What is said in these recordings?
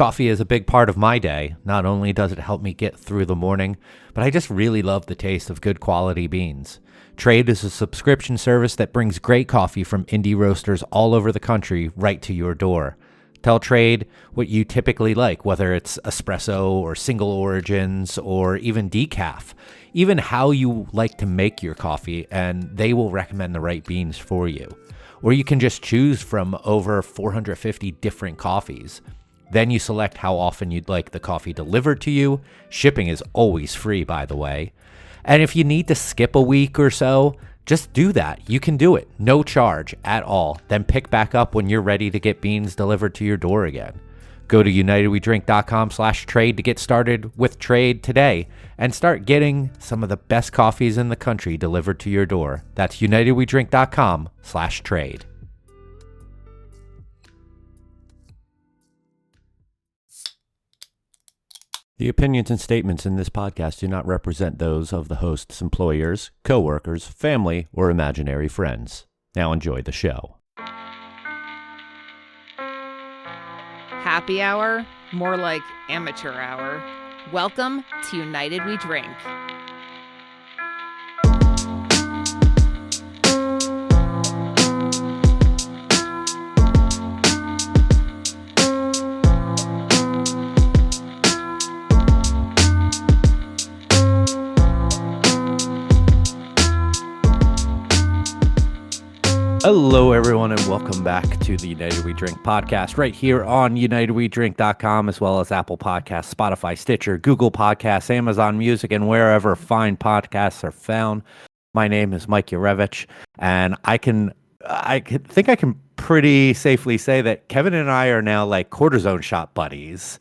Coffee is a big part of my day. Not only does it help me get through the morning, but I just really love the taste of good quality beans. Trade is a subscription service that brings great coffee from indie roasters all over the country right to your door. Tell Trade what you typically like, whether it's espresso or single origins or even decaf, even how you like to make your coffee, and they will recommend the right beans for you. Or you can just choose from over 450 different coffees. Then you select how often you'd like the coffee delivered to you. Shipping is always free, by the way. And if you need to skip a week or so, just do that. You can do it. No charge at all. Then pick back up when you're ready to get beans delivered to your door again. Go to unitedwedrink.com/trade to get started with Trade today and start getting some of the best coffees in the country delivered to your door. That's unitedwedrink.com/trade. The opinions and statements in this podcast do not represent those of the host's employers, coworkers, family, or imaginary friends. Now enjoy the show. Happy hour? More like amateur hour. Welcome to United We Drink. Hello, everyone, and welcome back to the United We Drink podcast right here on UnitedWeDrink.com, as well as Apple Podcasts, Spotify, Stitcher, Google Podcasts, Amazon Music, and wherever fine podcasts are found. My name is Mike Urevich, and I think I can pretty safely say that Kevin and I are now like cortisone shot buddies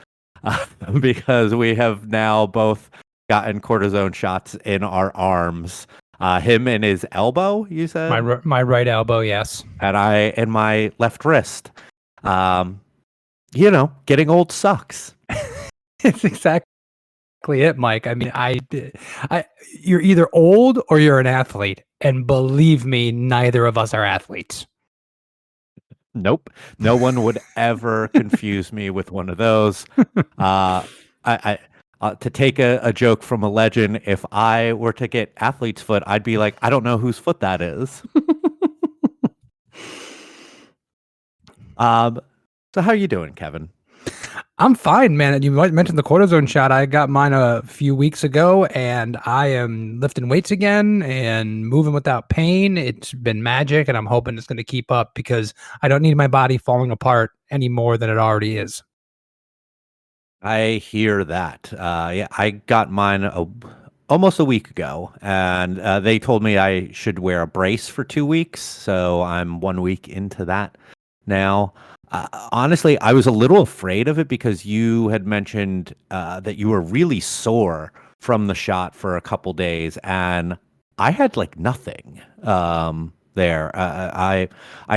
because we have now both gotten cortisone shots in our arms. Him in his elbow, you said? My right elbow, yes. And I in my left wrist. Getting old sucks. It's exactly it, Mike. I mean, you're either old or you're an athlete. And believe me, neither of us are athletes. Nope. No one would ever confuse me with one of those. To take a joke from a legend, if I were to get athlete's foot, I'd be like, I don't know whose foot that is. So how are you doing, Kevin? I'm fine, man. You mentioned the cortisone shot. I got mine a few weeks ago, and I am lifting weights again and moving without pain. It's been magic, and I'm hoping it's going to keep up because I don't need my body falling apart any more than it already is. I hear that. I got mine almost a week ago, and they told me I should wear a brace for 2 weeks. So I'm 1 week into that now. Honestly, I was a little afraid of it because you had mentioned that you were really sore from the shot for a couple days, and I had like nothing there. I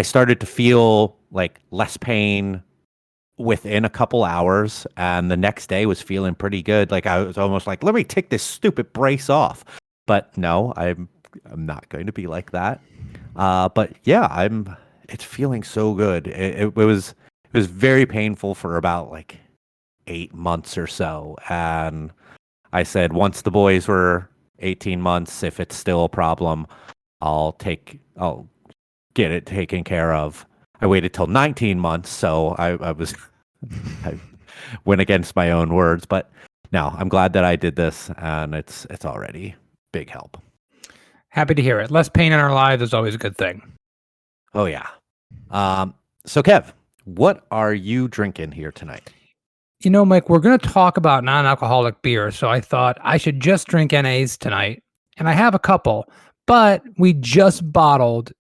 started to feel like less pain within a couple hours, and the next day was feeling pretty good. Like I was almost like, let me take this stupid brace off. But no, I'm not going to be like that. But yeah, it's feeling so good. It was very painful for about like 8 months or so. And I said, once the boys were 18 months, if it's still a problem, I'll get it taken care of. I waited till 19 months, so I went against my own words. But no, I'm glad that I did this, and it's already big help. Happy to hear it. Less pain in our lives is always a good thing. Oh yeah. So Kev, what are you drinking here tonight? You know, Mike, we're going to talk about non-alcoholic beer, so I thought I should just drink NAs tonight, and I have a couple, but we just bottled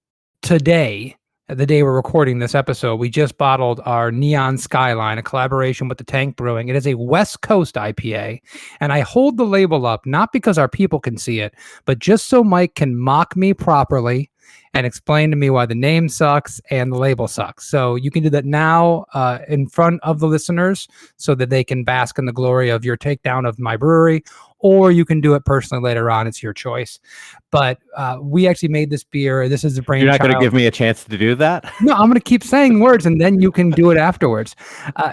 today. The day we're recording this episode, we just bottled our Neon Skyline, a collaboration with the Tank Brewing. It is a West Coast IPA, and I hold the label up not because our people can see it, but just so Mike can mock me properly and explain to me why the name sucks and the label sucks. So you can do that now in front of the listeners so that they can bask in the glory of your takedown of my brewery, or you can do it personally later on. It's your choice. But we actually made this beer. This is a You're not brainchild. going to give me a chance to do that? No, I'm going to keep saying words and then you can do it afterwards.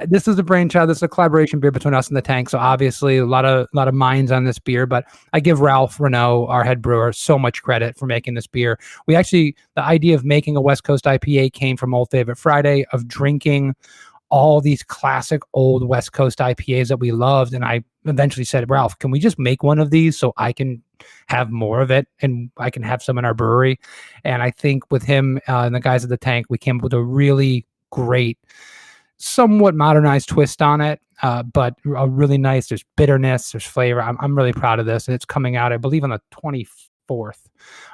This is a brainchild. This is a collaboration beer between us and the Tank. So obviously a lot of minds on this beer, but I give Ralph Renault, our head brewer, so much credit for making this beer. The idea of making a West Coast IPA came from Old Favorite Friday, of drinking all these classic old West Coast IPAs that we loved. And I eventually said, Ralph, can we just make one of these so I can have more of it and I can have some in our brewery? And I think with him and the guys at the Tank, we came up with a really great, somewhat modernized twist on it, but a really nice, there's bitterness, there's flavor. I'm really proud of this. And it's coming out, I believe, on the 24th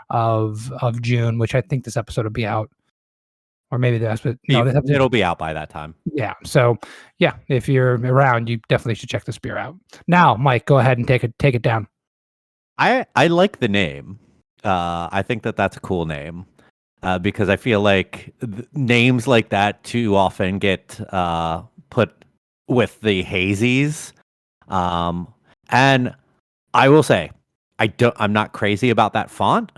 of June, which I think this episode will be out. Or maybe it'll be out by that time. Yeah. So yeah, if you're around, you definitely should check this beer out. Now, Mike, go ahead and take it down. I like the name. I think that's a cool name because I feel like names like that too often get put with the hazies. And I will say, I'm not crazy about that font,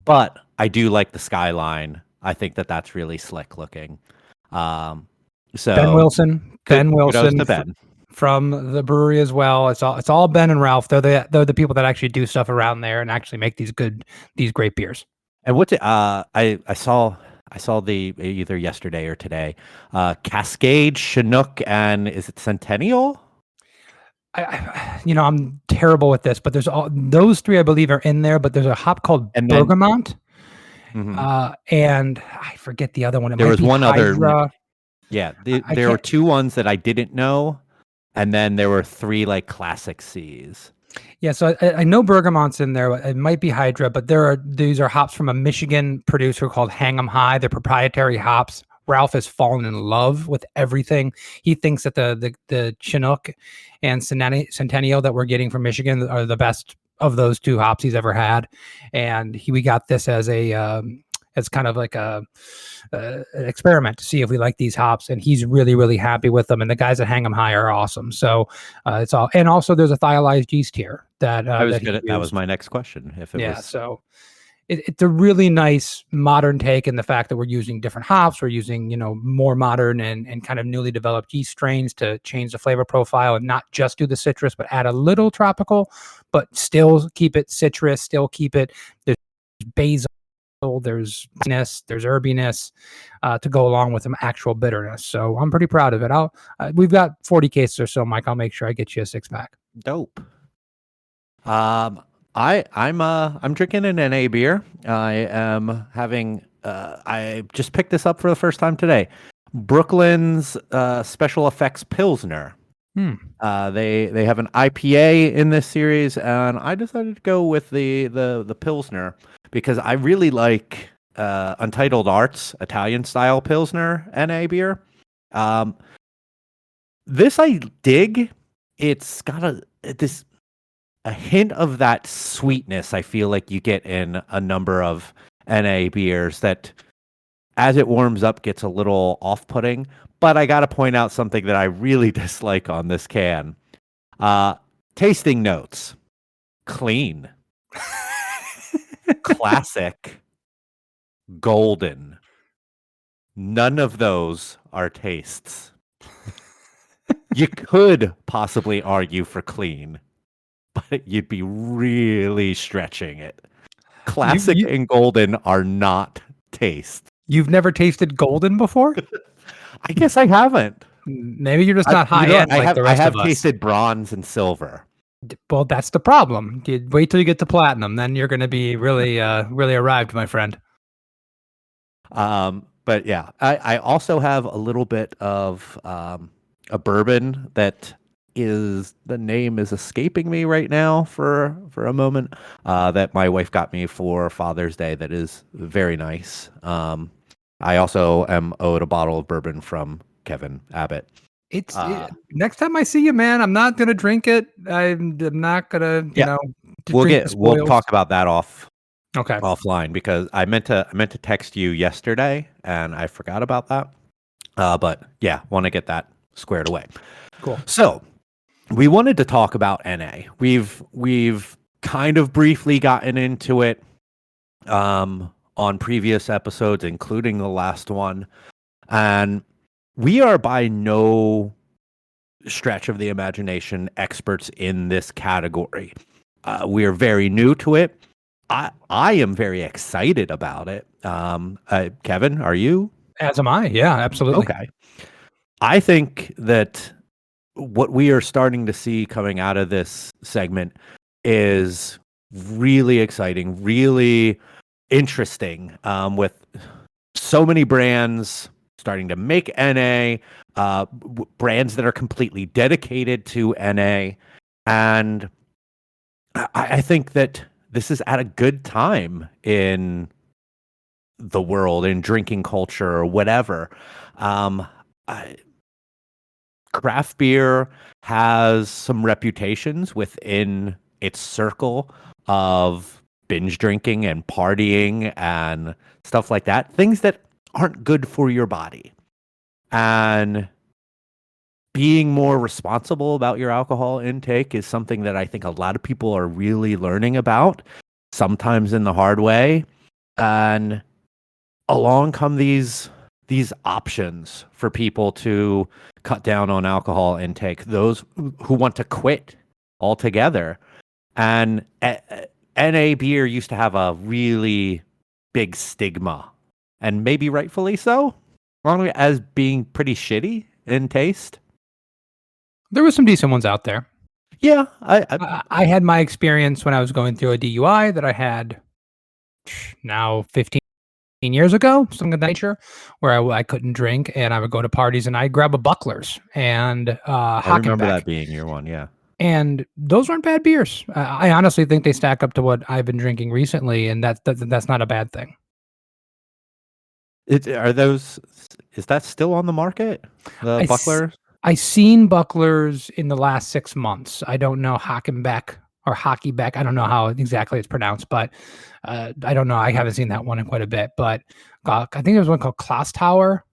but I do like the skyline. I think that's really slick looking. So Ben Wilson to Ben. From the brewery as well. It's all Ben and Ralph. They're the people that actually do stuff around there and actually make these great beers. And I saw the either yesterday or today, Cascade, Chinook, and is it Centennial? I'm terrible with this, but there's those three I believe are in there. But there's a hop called Bergamot. Mm-hmm. And I forget the other one. There was one Hydra. other. Yeah, there were two ones that I didn't know, and then there were three like classic C's. Yeah, so I know Bergamot's in there. It might be Hydra, but these are hops from a Michigan producer called Hang 'em High. They're proprietary hops. Ralph has fallen in love with everything. He thinks that the Chinook and Centennial that we're getting from Michigan are the best of those two hops he's ever had, and we got this as as kind of like an experiment to see if we like these hops, and he's really, really happy with them. And the guys at Hang 'em High are awesome. So it's all, and also there's a thiolized yeast here that that was my next question. So it's a really nice modern take in the fact that we're using different hops. We're using, more modern and kind of newly developed yeast strains to change the flavor profile and not just do the citrus, but add a little tropical, but still keep it citrus, still keep it, there's basil, there's herbiness to go along with some actual bitterness. So I'm pretty proud of it. We've got 40 cases or so, Mike. I'll make sure I get you a 6-pack. Dope. I'm drinking an NA beer. I am having I just picked this up for the first time today. Brooklyn's Special Effects Pilsner. They have an IPA in this series, and I decided to go with the Pilsner because I really like Untitled Arts Italian style Pilsner NA beer. This I dig. It's got a hint of that sweetness I feel like you get in a number of NA beers that as it warms up gets a little off-putting. But I got to point out something that I really dislike on this can. Tasting notes. Clean. Classic. Golden. None of those are tastes. You could possibly argue for clean, but you'd be really stretching it. Classic and golden are not taste. You've never tasted golden before? I guess I haven't. Maybe you're just not high end like the rest I have of us. tasted bronze and silver. Well, that's the problem. You wait till you get to platinum, then you're going to be really, really arrived, my friend. But yeah, I also have a little bit of a bourbon that the name is escaping me right now for a moment, that my wife got me for Father's Day that is very nice. I also am owed a bottle of bourbon from Kevin Abbott. Next time I see you, man, I'm not gonna drink it. I'm not gonna, we'll talk about that offline because I meant to text you yesterday and I forgot about that. But yeah, want to get that squared away. Cool. So we wanted to talk about NA. We've kind of briefly gotten into it on previous episodes, including the last one. And we are by no stretch of the imagination experts in this category. We are very new to it. I am very excited about it. Kevin, are you? As am I. Yeah, absolutely. Okay. I think that what we are starting to see coming out of this segment is really exciting, really interesting, with so many brands starting to make NA, brands that are completely dedicated to NA. And I think that this is at a good time in the world, in drinking culture or whatever. I, Craft beer has some reputations within its circle of binge drinking and partying and stuff like that. Things that aren't good for your body. And being more responsible about your alcohol intake is something that I think a lot of people are really learning about, sometimes in the hard way. And along come these options for people to cut down on alcohol intake, those who want to quit altogether. And NA beer used to have a really big stigma, and maybe rightfully so, as being pretty shitty in taste. There were some decent ones out there. Yeah, I had my experience when I was going through a DUI that I had now 15 years ago, something of that nature, where I couldn't drink and I would go to parties and I'd grab a Bucklers and I remember Hockenbeck. that being your one, yeah. And those aren't bad beers. I honestly think they stack up to what I've been drinking recently, and that's not a bad thing. Is that still on the market? The Buckler? I seen Bucklers in the last 6 months. I don't know Hockenbeck or Hockeybeck. I don't know how exactly it's pronounced, but I don't know. I haven't seen that one in quite a bit. But I think there was one called Klaus Tower,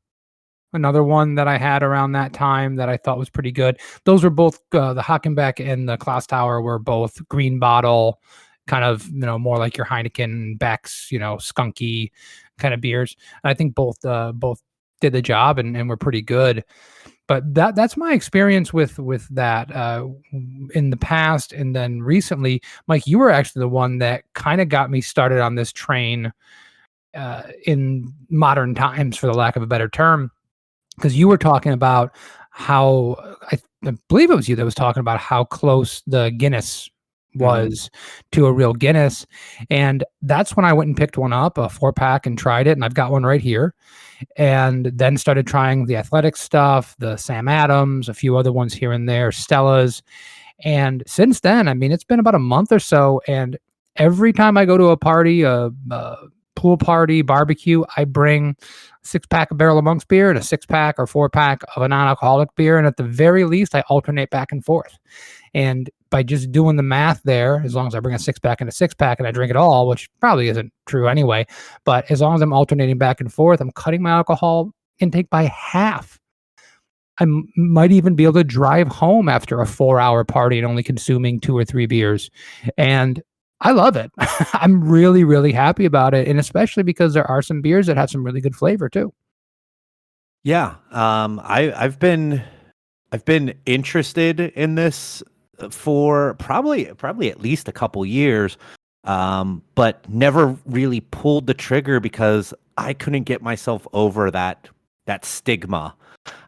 another one that I had around that time that I thought was pretty good. Those were both the Hockenbeck and the Klaus Tower were both green bottle, kind of more like your Heineken, Beck's, skunky kind of beers. And I think both did the job and were pretty good. But that's my experience with that in the past. And then recently, Mike, you were actually the one that kind of got me started on this train in modern times, for the lack of a better term, because you were talking about how I believe it was you that was talking about how close the Guinness was to a real Guinness. And that's when I went and picked one up, a 4-pack, and tried it. And I've got one right here. And then started trying the Athletic stuff, the Sam Adams, a few other ones here and there, Stella's. And since then, I mean, it's been about a month or so. And every time I go to a party, a pool party, barbecue, I bring a 6-pack of Barrel of Monk's beer and a 6-pack or 4-pack of a non-alcoholic beer. And at the very least, I alternate back and forth. And by just doing the math there, as long as I bring a 6-pack and a 6-pack and I drink it all, which probably isn't true anyway, but as long as I'm alternating back and forth, I'm cutting my alcohol intake by half. I might even be able to drive home after a 4-hour party and only consuming 2 or 3 beers. And I love it. I'm really, really happy about it. And especially because there are some beers that have some really good flavor too. Yeah. I've been interested in this for probably at least a couple years, but never really pulled the trigger because I couldn't get myself over that stigma.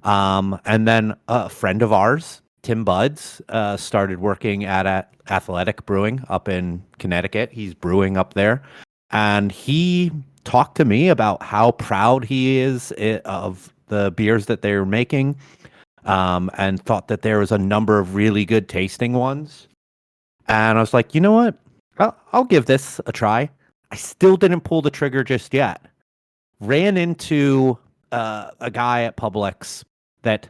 And then a friend of ours, Tim Buds, started working at Athletic Brewing up in Connecticut. He's brewing up there, and he talked to me about how proud he is of the beers that they're making. And thought that there was a number of really good tasting ones. And I was like, you know what? I'll give this a try. I still didn't pull the trigger just yet. Ran into a guy at Publix that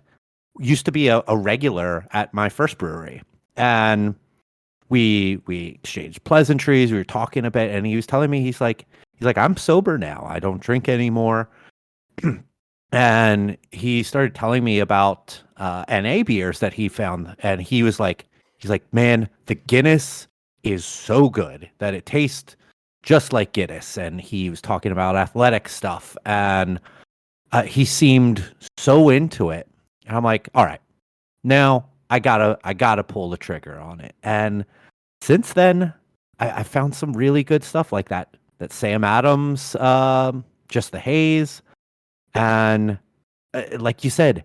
used to be a regular at my first brewery. And we exchanged pleasantries. We were talking a bit, and he was telling me, he's like, I'm sober now. I don't drink anymore. and he started telling me about NA beers that he found, and he's like, man, the Guinness is so good that it tastes just like Guinness, and he was talking about athletic stuff, and he seemed so into it, and I'm like, all right, now I gotta pull the trigger on it, and since then, I found some really good stuff like that Sam Adams, just the haze, and like you said,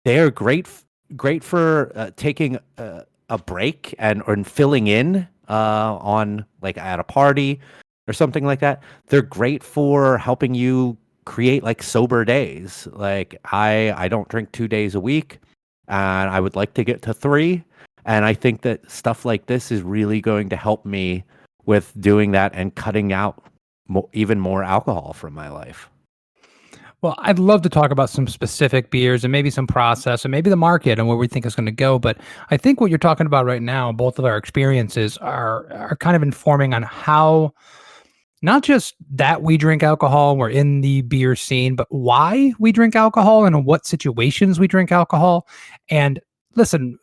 they are great for taking a break and filling in on like at a party or something like that. They're great for helping you create like sober days. Like I don't drink 2 days a week, and I would like to get to three. And I think that stuff like this is really going to help me with doing that and cutting out even more alcohol from my life. Well, I'd love to talk about some specific beers and maybe some process and maybe the market and where we think it's going to go. But I think what you're talking about right now, both of our experiences are kind of informing on how not just that we drink alcohol and we're in the beer scene, but why we drink alcohol and in what situations we drink alcohol. And listen,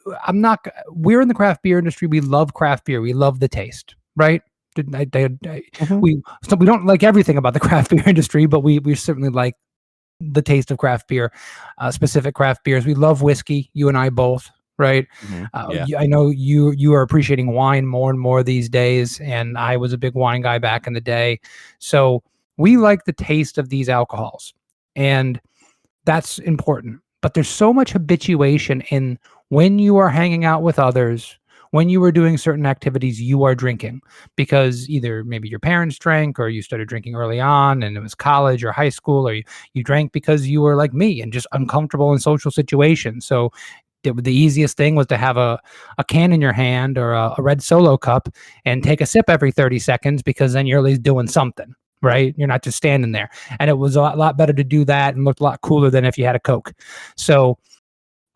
we're in the craft beer industry. We love craft beer. We love the taste, right? Mhm. We don't like everything about the craft beer industry, but we certainly like the taste of craft beer, specific craft beers. We love whiskey, you and I both, right? Yeah. I know you are appreciating wine more and more these days, and I was a big wine guy back in the day. So we like the taste of these alcohols, and that's important. But there's so much habituation in when you are hanging out with others, when you are doing certain activities, you are drinking because either maybe your parents drank or you started drinking early on and it was college or high school, or you drank because you were like me and just uncomfortable in social situations. So the easiest thing was to have a can in your hand or a red solo cup and take a sip every 30 seconds because then you're at least doing something, right? You're not just standing there. And it was a lot better to do that and looked a lot cooler than if you had a Coke. So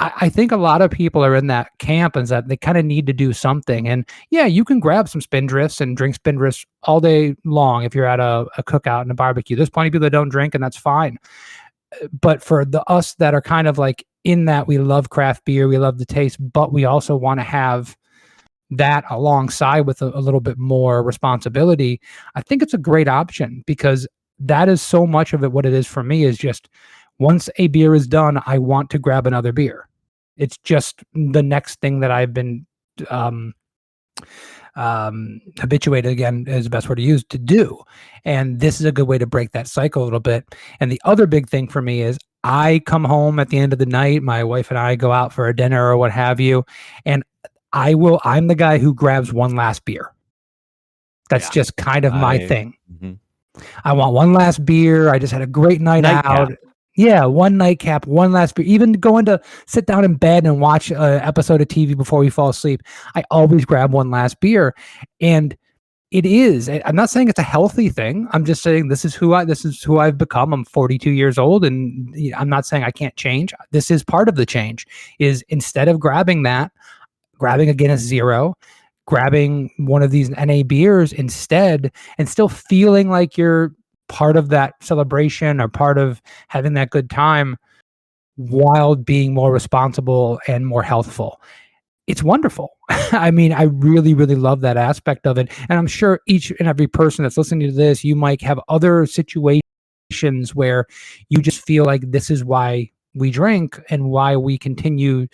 I think a lot of people are in that camp and that they kind of need to do something. And yeah, you can grab some spindrifts and drink spindrifts all day long if you're at a cookout and a barbecue. There's plenty of people that don't drink, and that's fine. But for the us that are kind of like in that, we love craft beer, we love the taste, but we also want to have that alongside with a little bit more responsibility. I think it's a great option because that is so much of it. What it is for me is just once a beer is done, I want to grab another beer. It's just the next thing that I've been um, habituated, again is the best word to use, to do. And this is a good way to break that cycle a little bit. And the other big thing for me is I come home at the end of the night, my wife and I go out for a dinner or what have you, and I'm the guy who grabs one last beer. That's Yeah. just kind of my I thing. Mhm. I want one last beer. I just had a great night Nightcap. out. Yeah, one nightcap, one last beer. Even going to sit down in bed and watch an episode of TV before we fall asleep, I always grab one last beer. And I'm not saying it's a healthy thing. I'm just saying this is who I've become. I'm 42 years old, and I'm not saying I can't change. This is part of the change. Is instead of grabbing a Guinness Zero, grabbing one of these NA beers instead, and still feeling like you're part of that celebration or part of having that good time while being more responsible and more healthful. It's wonderful. I mean, I really, really love that aspect of it. And I'm sure each and every person that's listening to this, you might have other situations where you just feel like this is why we drink and why we continue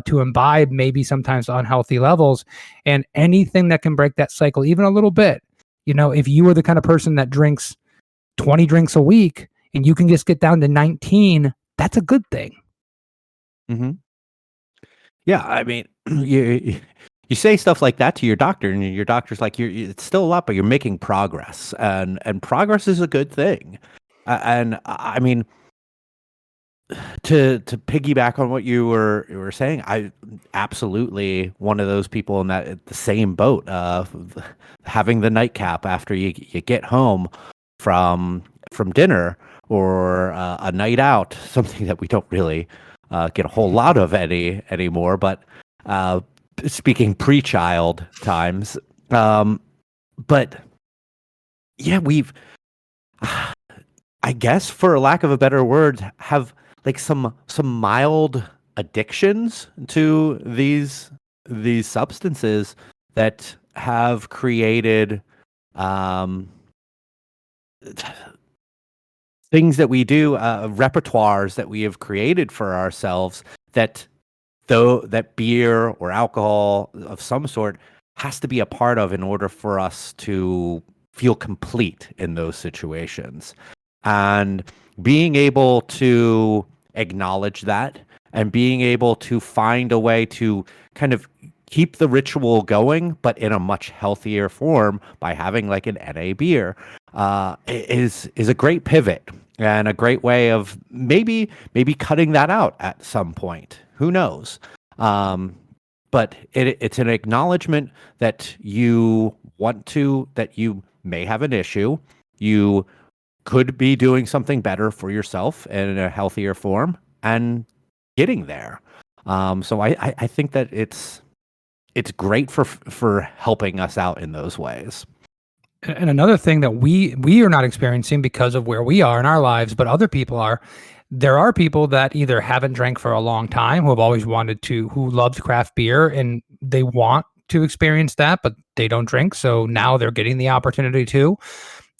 to imbibe maybe sometimes unhealthy levels, and anything that can break that cycle even a little bit. If you are the kind of person that drinks 20 drinks a week and you can just get down to 19, that's a good thing. hmm Yeah, I mean, you say stuff like that to your doctor, and your doctor's like, It's still a lot, but you're making progress, and progress is a good thing." And I mean, to piggyback on what you were saying, I absolutely one of those people in the same boat. Having the nightcap after you get home from dinner or a night out, something that we don't really get a whole lot of anymore. But uh, speaking pre-child times, but yeah, we've, I guess, for lack of a better word, have like some mild addictions to these substances that have created um, things that we do, repertoires that we have created for ourselves that though that beer or alcohol of some sort has to be a part of in order for us to feel complete in those situations. And being able to acknowledge that and being able to find a way to kind of keep the ritual going, but in a much healthier form by having like an NA beer, is a great pivot and a great way of maybe cutting that out at some point. Who knows? But it's an acknowledgement that you that you may have an issue. You could be doing something better for yourself in a healthier form and getting there. So I think that it's great for helping us out in those ways. And another thing that we are not experiencing because of where we are in our lives, but other people are. There are people that either haven't drank for a long time, who have always wanted to, who loves craft beer, and they want to experience that, but they don't drink. So now they're getting the opportunity to,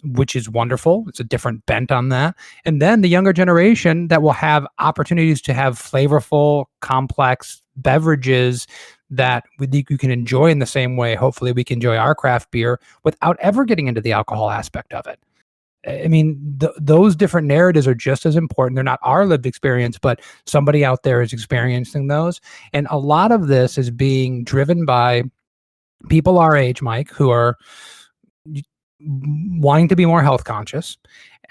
which is wonderful. It's a different bent on that. And then the younger generation that will have opportunities to have flavorful, complex beverages that you can enjoy in the same way. Hopefully we can enjoy our craft beer without ever getting into the alcohol aspect of it. I mean, those different narratives are just as important. They're not our lived experience, but somebody out there is experiencing those. And a lot of this is being driven by people our age, Mike, who are wanting to be more health conscious.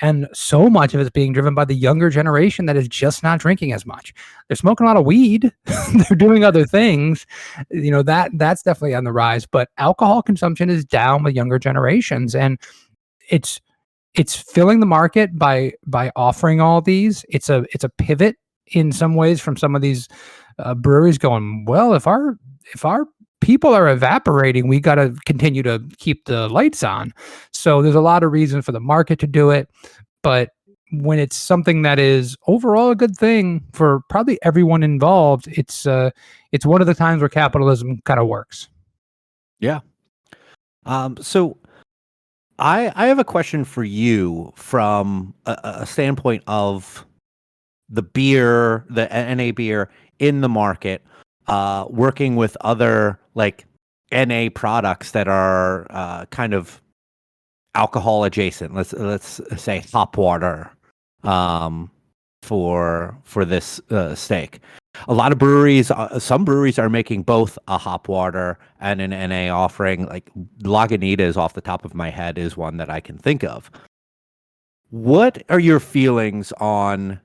And so much of it's being driven by the younger generation that is just not drinking as much. They're smoking a lot of weed. They're doing other things. That's definitely on the rise. But alcohol consumption is down with younger generations. And it's filling the market by offering all these. It's a pivot in some ways from some of these breweries going, well, if our people are evaporating, we got to continue to keep the lights on. So there's a lot of reason for the market to do it. But when it's something that is overall a good thing for probably everyone involved, it's one of the times where capitalism kind of works. Yeah. So I have a question for you from a standpoint of the beer, the NA beer in the market, working with other like NA products that are kind of alcohol adjacent. Let's say hop water for this steak. A lot of breweries, some breweries are making both a hop water and an NA offering. Like Lagunitas, off the top of my head, is one that I can think of. What are your feelings on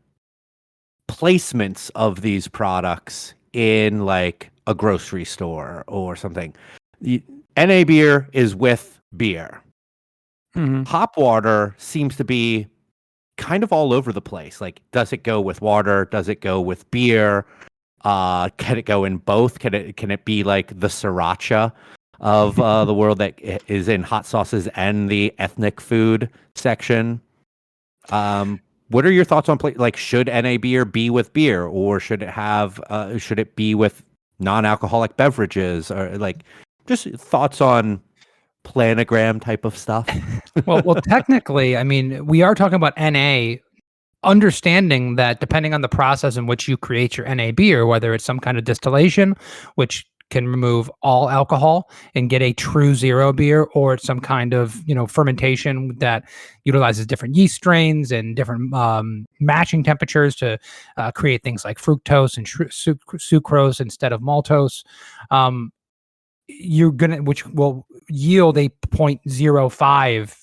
placements of these products in like a grocery store or something? The NA beer is with beer. Mm-hmm. Hop water seems to be kind of all over the place. Like, does it go with water? Does it go with beer? Can it go in both? Can it be like the sriracha of the world that is in hot sauces and the ethnic food section? What are your thoughts on like, should NA beer be with beer, or should it be with non-alcoholic beverages, or like just thoughts on planogram type of stuff? well, technically, I mean, we are talking about NA, understanding that depending on the process in which you create your NA beer, whether it's some kind of distillation, which can remove all alcohol and get a true zero beer, or it's some kind of fermentation that utilizes different yeast strains and different matching temperatures to create things like fructose and sucrose instead of maltose. Which will yield a 0.05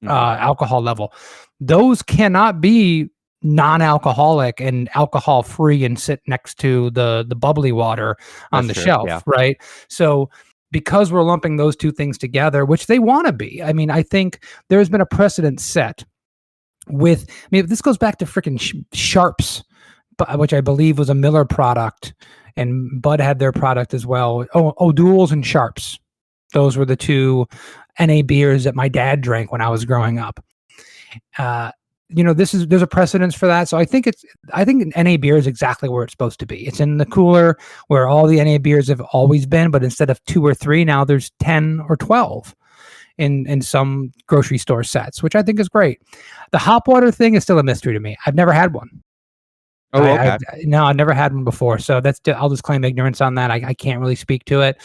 alcohol level. Those cannot be non-alcoholic and alcohol free and sit next to the bubbly water on the shelf, yeah. Right? So because we're lumping those two things together, which they want to be, I mean, I think there's been a precedent set with, this goes back to freaking Sharps, which I believe was a Miller product, and Bud had their product as well. O'Doul's and Sharps. Those were the two NA beers that my dad drank when I was growing up. there's a precedence for that. So I think NA beer is exactly where it's supposed to be. It's in the cooler where all the NA beers have always been, but instead of 2 or 3, now there's 10 or 12 in some grocery store sets, which I think is great. The hop water thing is still a mystery to me. I've never had one. Oh, okay. No, I've never had one before, so I'll just claim ignorance on that. I can't really speak to it,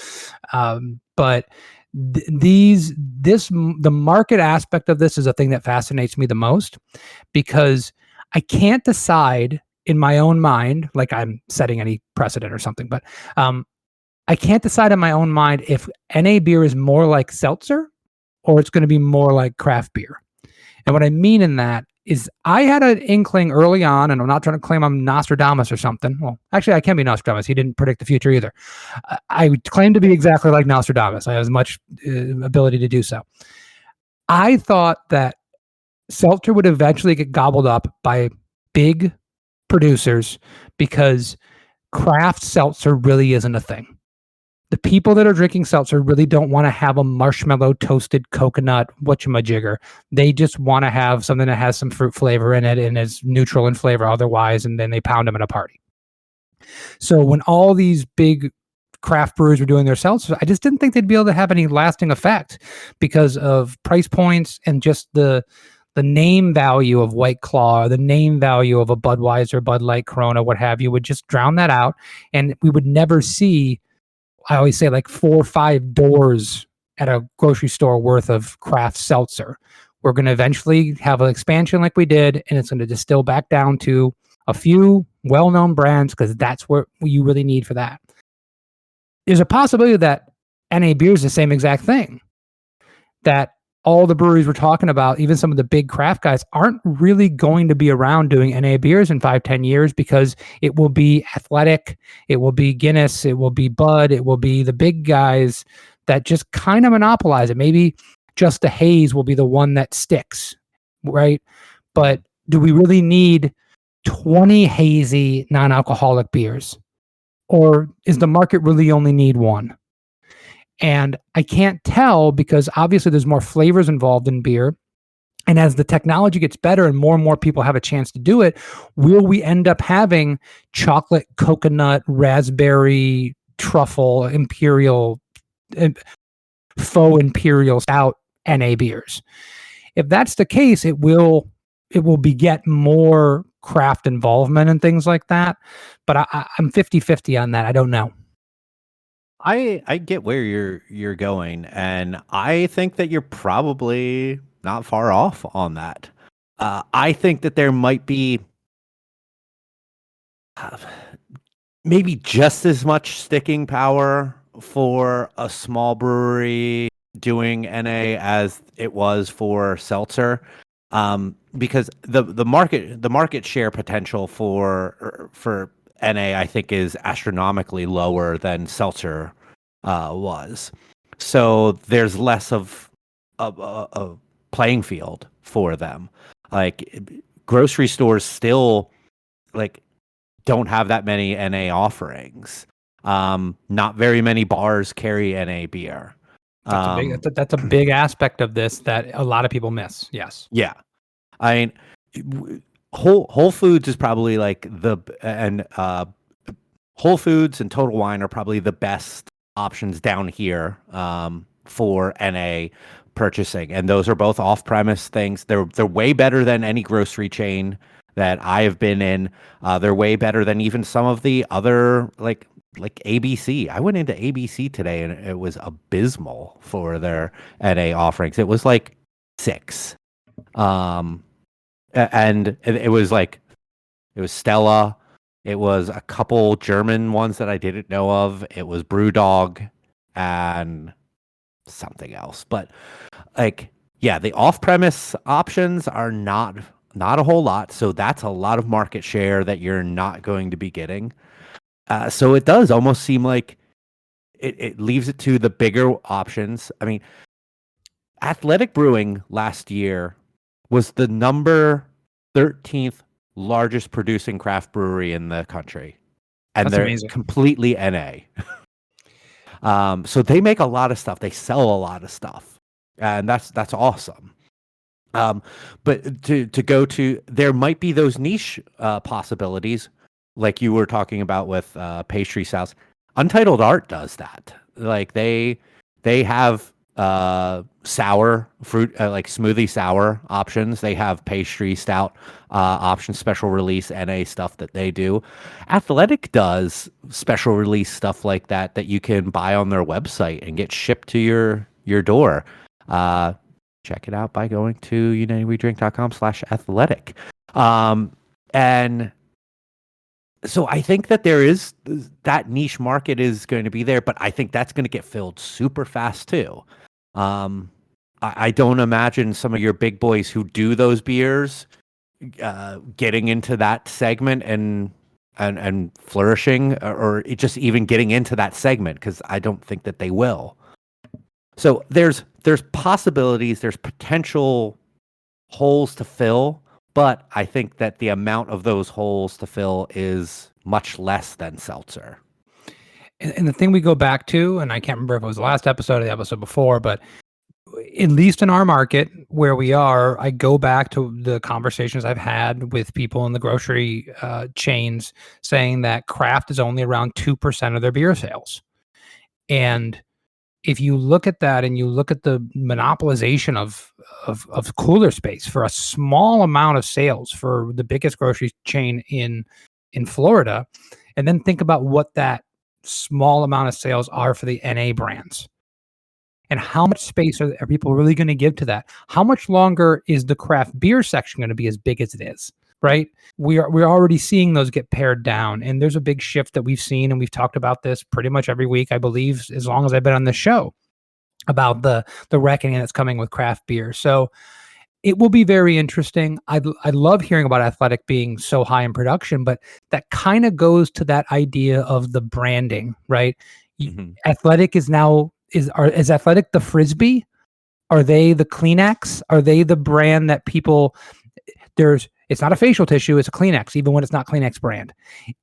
but the market aspect of this is a thing that fascinates me the most, because I can't decide in my own mind, like I'm setting any precedent or something, but I can't decide in my own mind if NA beer is more like seltzer or it's going to be more like craft beer. And what I mean in that is I had an inkling early on, and I'm not trying to claim I'm Nostradamus or something. Well, actually, I can be Nostradamus. He didn't predict the future either. I claim to be exactly like Nostradamus. I have as much ability to do so. I thought that seltzer would eventually get gobbled up by big producers because craft seltzer really isn't a thing. The people that are drinking seltzer really don't want to have a marshmallow toasted coconut whatchamajigger. They just want to have something that has some fruit flavor in it and is neutral in flavor otherwise, and then they pound them at a party. So when all these big craft brewers were doing their seltzer, I just didn't think they'd be able to have any lasting effect because of price points and just the name value of White Claw, or the name value of a Budweiser, Bud Light, Corona, what have you, would just drown that out, and we would never see, I always say, like 4 or 5 doors at a grocery store worth of craft seltzer. We're going to eventually have an expansion like we did, and it's going to distill back down to a few well-known brands because that's what you really need for that. There's a possibility that NA beer is the same exact thing, that all the breweries we're talking about, even some of the big craft guys, aren't really going to be around doing NA beers in 5-10 years because it will be Athletic, it will be Guinness, it will be Bud, it will be the big guys that just kind of monopolize it. Maybe just the Haze will be the one that sticks, right? But do we really need 20 hazy non-alcoholic beers? Or is the market really only need one? And I can't tell because obviously there's more flavors involved in beer. And as the technology gets better and more people have a chance to do it, will we end up having chocolate, coconut, raspberry, truffle, imperial, faux imperial stout NA beers? If that's the case, it will beget more craft involvement and things like that. But I'm 50-50 on that. I don't know. I get where you're going, and I think that you're probably not far off on that. I think that there might be maybe just as much sticking power for a small brewery doing NA as it was for seltzer, because the market share potential for NA, I think, is astronomically lower than seltzer was. So there's less of a playing field for them. Like grocery stores still like don't have that many NA offerings. Not very many bars carry NA beer. That's a big aspect of this that a lot of people miss. Yes. Yeah. I mean, Whole Foods is probably like Whole Foods and Total Wine are probably the best options down here for NA purchasing, and those are both off-premise things. They're way better than any grocery chain that I have been in. They're way better than even some of the other like ABC. I went into ABC today and it was abysmal for their NA offerings. It was like 6. And it was Stella. It was a couple German ones that I didn't know of. It was Brewdog and something else. But like, yeah, the off-premise options are not a whole lot. So that's a lot of market share that you're not going to be getting. So it does almost seem like it leaves it to the bigger options. I mean, Athletic Brewing last year was the number 13th largest producing craft brewery in the country. And That's they're amazing. completely NA. So they make a lot of stuff. They sell a lot of stuff. And that's awesome. Um, but to go to, there might be those niche possibilities, like you were talking about with pastry styles. Untitled Art does that. Like they have sour fruit, like smoothie sour options. They have pastry stout options, special release NA stuff that they do. Athletic does special release stuff like that that you can buy on their website and get shipped to your door. Check it out by going to unitedwedrink.com/athletic. And so I think that there is that niche market is going to be there, but I think that's going to get filled super fast too. I don't imagine some of your big boys who do those beers getting into that segment and flourishing, or just even getting into that segment, because I don't think that they will. So there's possibilities, there's potential holes to fill, but I think that the amount of those holes to fill is much less than seltzer. And the thing we go back to, and I can't remember if it was the last episode or the episode before, but at least in our market where we are, I go back to the conversations I've had with people in the grocery chains saying that craft is only around 2% of their beer sales. And if you look at that and you look at the monopolization of cooler space for a small amount of sales for the biggest grocery chain in Florida, and then think about what that small amount of sales are for the NA brands, and how much space are people really going to give to that? How much longer is the craft beer section going to be as big as it is? Right? We're already seeing those get pared down, and there's a big shift that we've seen, and we've talked about this pretty much every week, I believe, as long as I've been on this show, about the reckoning that's coming with craft beer. So it will be very interesting. I love hearing about Athletic being so high in production, but that kind of goes to that idea of the branding, right? Mm-hmm. Athletic is now is Athletic the Frisbee? Are they the Kleenex? Are they the brand that people it's not a facial tissue, it's a Kleenex, even when it's not Kleenex brand.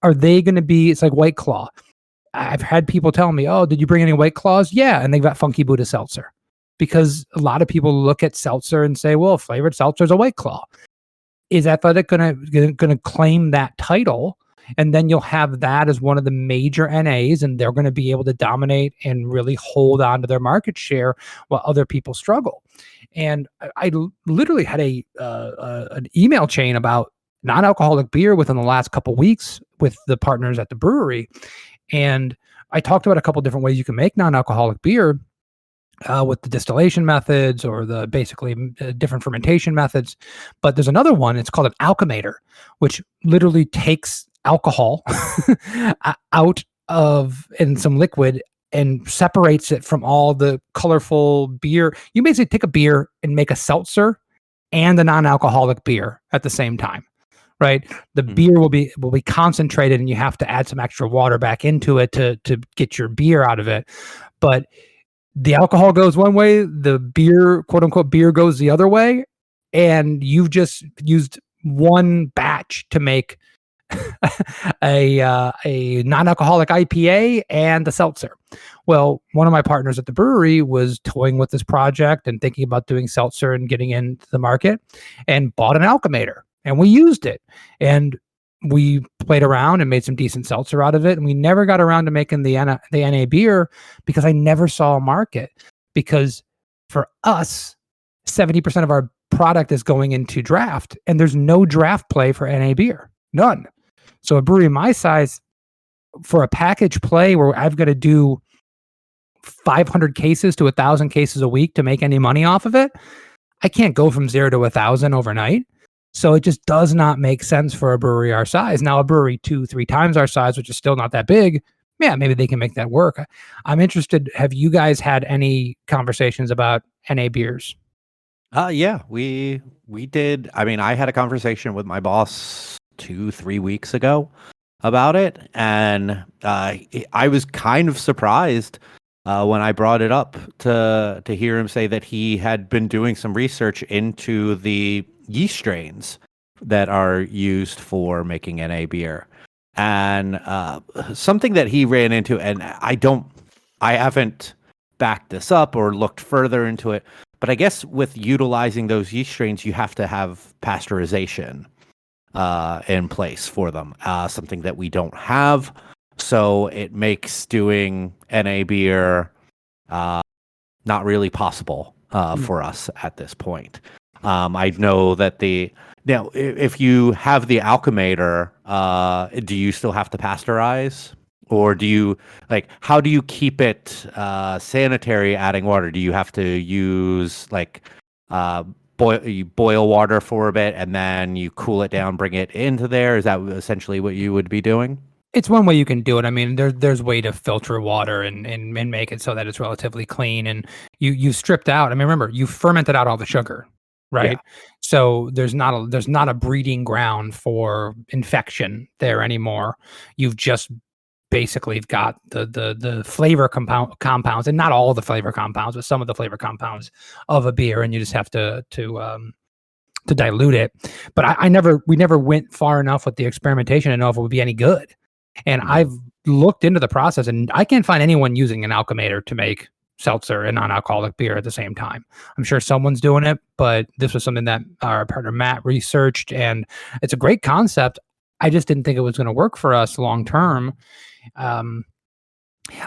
Are they going to be, it's like White Claw. I've had people tell me, oh, did you bring any White Claws? Yeah. And they've got Funky Buddha seltzer, because a lot of people look at seltzer and say, well, flavored seltzer is a White Claw. Is Athletic going to claim that title? And then you'll have that as one of the major NAs, and they're going to be able to dominate and really hold on to their market share while other people struggle. And I literally had an email chain about non-alcoholic beer within the last couple of weeks with the partners at the brewery. And I talked about a couple different ways you can make non-alcoholic beer with the distillation methods or the basically different fermentation methods. But there's another one, it's called an alchemator, which literally takes alcohol out of in some liquid and separates it from all the colorful beer. You basically take a beer and make a seltzer and a non-alcoholic beer at the same time, right? The beer will be concentrated, and you have to add some extra water back into it to get your beer out of it. But the alcohol goes one way, the beer, quote unquote, beer goes the other way, and you've just used one batch to make a non-alcoholic IPA and a seltzer. Well, one of my partners at the brewery was toying with this project and thinking about doing seltzer and getting into the market, and bought an alchemator, and we used it, and we played around and made some decent seltzer out of it. And we never got around to making the NA beer because I never saw a market, because for us, 70% of our product is going into draft, and there's no draft play for NA beer. None. So a brewery my size, for a package play where I've got to do 500 cases to 1,000 cases a week to make any money off of it, I can't go from 0 to 1,000 overnight. So it just does not make sense for a brewery our size. Now, a brewery 2-3 times our size, which is still not that big, yeah, maybe they can make that work. I'm interested. Have you guys had any conversations about NA beers? Yeah, we did. I mean, I had a conversation with my boss 2-3 weeks ago about it, and I was kind of surprised when I brought it up to hear him say that he had been doing some research into the yeast strains that are used for making NA beer, and something that he ran into, and I haven't backed this up or looked further into it, But I guess with utilizing those yeast strains, you have to have pasteurization in place for them, something that we don't have. So it makes doing NA beer not really possible for us at this point. I know that now, if you have the alchemator, do you still have to pasteurize? Or do you how do you keep it sanitary adding water? Do you have to use you boil water for a bit and then you cool it down, bring it into there? Is that essentially what you would be doing? It's one way you can do it. I mean, there's way to filter water and make it so that it's relatively clean. And you stripped out. I mean, remember, you fermented out all the sugar, Yeah. right? So there's not a breeding ground for infection there anymore. You've just basically got the flavor compounds, and not all the flavor compounds, but some of the flavor compounds of a beer, and you just have to dilute it. But we never went far enough with the experimentation to know if it would be any good. And I've looked into the process, and I can't find anyone using an alchemator to make seltzer and non-alcoholic beer at the same time. I'm sure someone's doing it, but this was something that our partner Matt researched, and it's a great concept. I just didn't think it was going to work for us long term.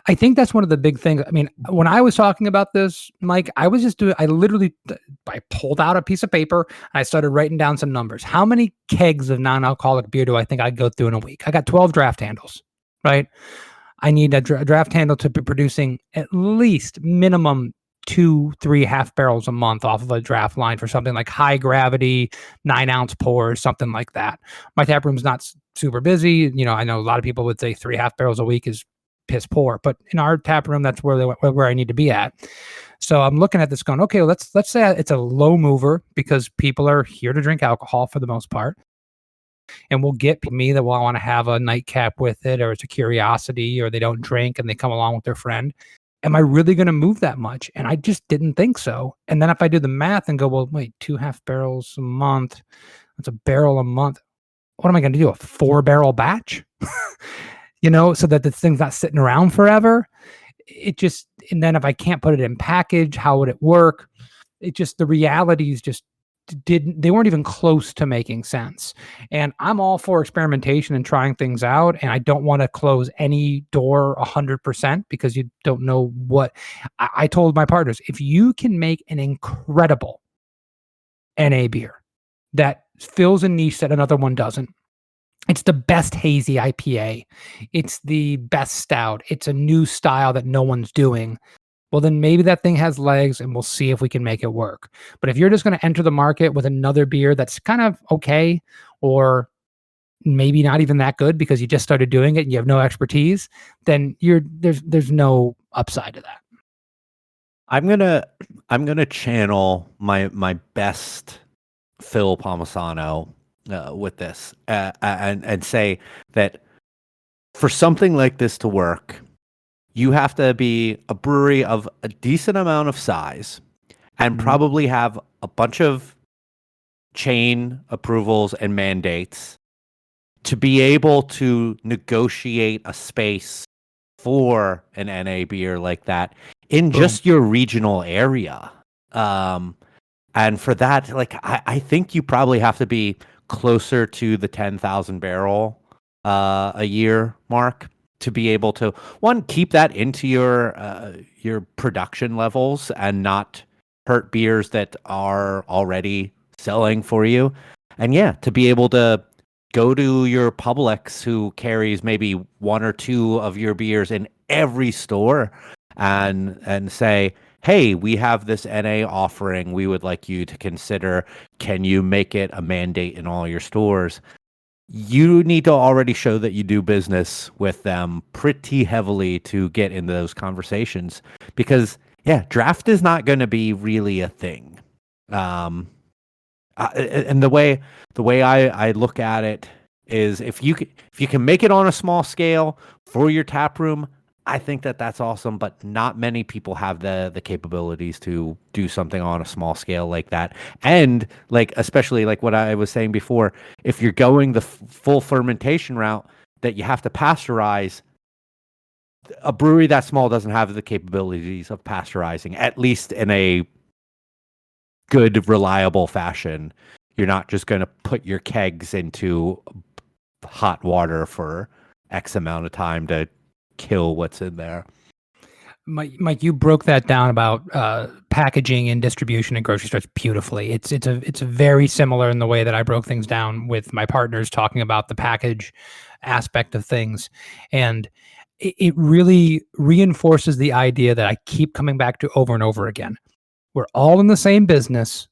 I think that's one of the big things. I mean, when I was talking about this, Mike, I pulled out a piece of paper and I started writing down some numbers. How many kegs of non-alcoholic beer do I think I'd go through in a week? I got 12 draft handles, right? I need a draft handle to be producing at least minimum 2-3 half barrels a month off of a draft line for something like high gravity, 9-ounce pours, something like that. My tap room's not super busy. I know a lot of people would say 3 half barrels a week is piss poor, but in our tap room, that's where I need to be at. So I'm looking at this going, okay, let's say it's a low mover because people are here to drink alcohol for the most part. And we'll get me that will want to have a nightcap with it, or it's a curiosity, or they don't drink and they come along with their friend. Am I really going to move that much? And I just didn't think so. And then if I do the math and go, well, wait, 2 half barrels a month, that's a barrel a month. What am I going to do? A 4-barrel batch? So that the thing's not sitting around forever. And then if I can't put it in package, how would it work? The realities they weren't even close to making sense. And I'm all for experimentation and trying things out. And I don't want to close any door 100% because you don't know what I told my partners. If you can make an incredible NA beer that fills a niche that another one doesn't, it's the best hazy IPA. It's the best stout. It's a new style that no one's doing. Well, then maybe that thing has legs and we'll see if we can make it work. But if you're just going to enter the market with another beer that's kind of okay, or maybe not even that good because you just started doing it and you have no expertise, then there's no upside to that. I'm gonna channel my best Phil Palmisano with this and say that for something like this to work, you have to be a brewery of a decent amount of size and probably have a bunch of chain approvals and mandates to be able to negotiate a space for an NA beer like that in just your regional area. And for that, I think you probably have to be closer to the 10,000 barrel a year mark to be able to, one, keep that into your production levels and not hurt beers that are already selling for you. And yeah, to be able to go to your Publix who carries maybe 1 or 2 of your beers in every store and say, hey, we have this NA offering. We would like you to consider, can you make it a mandate in all your stores? You need to already show that you do business with them pretty heavily to get into those conversations because, yeah, draft is not going to be really a thing. And the way I look at it is if you can make it on a small scale for your tap room, I think that's awesome, but not many people have the capabilities to do something on a small scale like that. And especially like what I was saying before, if you're going the full fermentation route that you have to pasteurize, a brewery that small doesn't have the capabilities of pasteurizing, at least in a good, reliable fashion. You're not just going to put your kegs into hot water for X amount of time to kill what's in there. Mike, you broke that down about packaging and distribution in grocery stores beautifully. It's very similar in the way that I broke things down with my partners, talking about the package aspect of things, and it really reinforces the idea that I keep coming back to over and over again. We're all in the same business,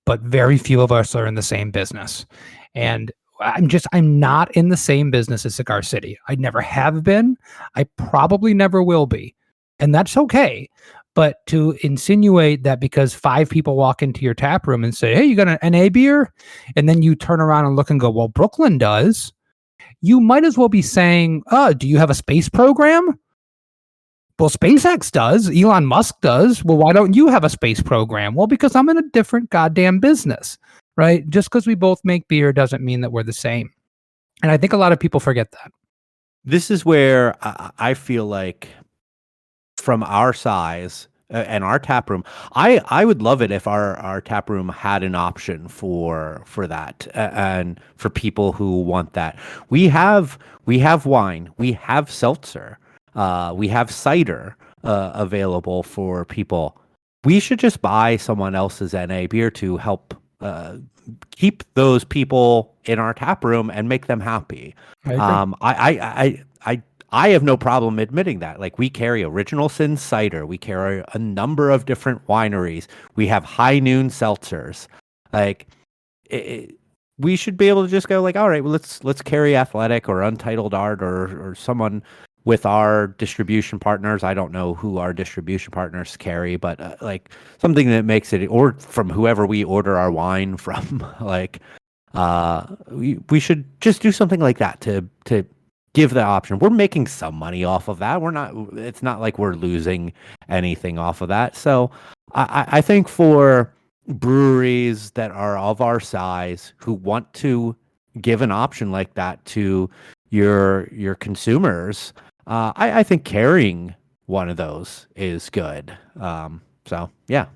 but very few of us are in the same business, and I'm not in the same business as Cigar City. I never have been. I probably never will be. And that's okay. But to insinuate that because 5 people walk into your tap room and say, hey, you got an NA beer? And then you turn around and look and go, well, Brooklyn does. You might as well be saying, do you have a space program? Well, SpaceX does. Elon Musk does. Well, why don't you have a space program? Well, because I'm in a different goddamn business, right? Just because we both make beer doesn't mean that we're the same. And I think a lot of people forget that. This is where I feel like, from our size and our tap room, I would love it if our tap room had an option for that and for people who want that. We have wine, we have seltzer, we have cider available for people. We should just buy someone else's NA beer to help keep those people in our tap room and make them happy. I have no problem admitting that. Like, we carry Original Sin cider. We carry a number of different wineries. We have High Noon seltzers. Like, we should be able to just go like, all right, well, let's carry Athletic or Untitled Art or someone with our distribution partners. I don't know who our distribution partners carry, but like something that makes it, or from whoever we order our wine from. Like, we should just do something like that to give the option. We're making some money off of that. It's not like we're losing anything off of that. So I think for breweries that are of our size who want to give an option like that to your consumers, I think carrying one of those is good. So yeah.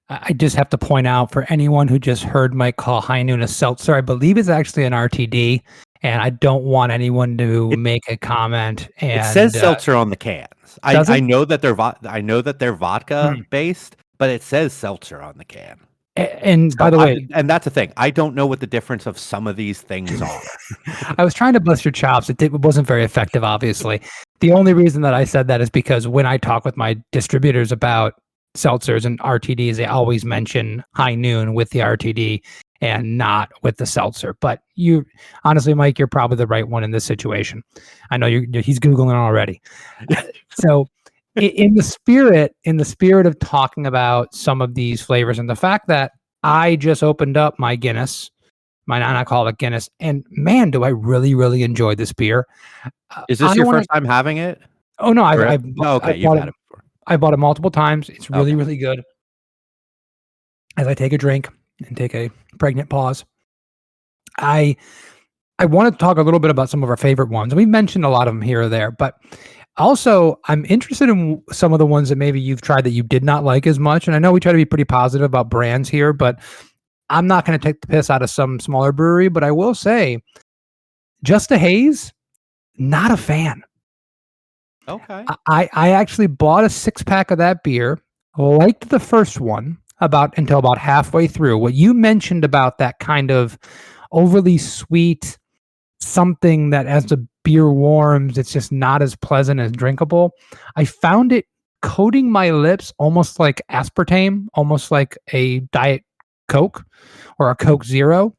I just have to point out, for anyone who just heard Mike call High Noon a seltzer, I believe it's actually an RTD. And I don't want anyone to make a comment. And it says seltzer on the cans. I know that they're vodka based, but it says seltzer on the can. And by the way, and that's the thing. I don't know what the difference of some of these things are. I was trying to bust your chops. It wasn't very effective, obviously. The only reason that I said that is because when I talk with my distributors about seltzers and RTDs, they always mention High Noon with the RTD and not with the seltzer. But you, honestly, Mike, you're probably the right one in this situation. I know he's Googling already. So in the spirit of talking about some of these flavors, and the fact that I just opened up my Guinness, my non-alcoholic Guinness, and man, do I really, really enjoy this beer. Is this your first time having it? Oh, no. You've had it before. I bought it multiple times. It's really, really good. As I take a drink and take a pregnant pause, I want to talk a little bit about some of our favorite ones. We've mentioned a lot of them here or there, but also I'm interested in some of the ones that maybe you've tried that you did not like as much. And I know we try to be pretty positive about brands here, but I'm not going to take the piss out of some smaller brewery. But I will say, Just a Haze, not a fan. Okay. I actually bought a 6-pack of that beer, liked the first one until about halfway through. What you mentioned about that kind of overly sweet something that as the beer warms, it's just not as pleasant as drinkable. I found it coating my lips almost like aspartame, almost like a Diet Coke or a Coke Zero,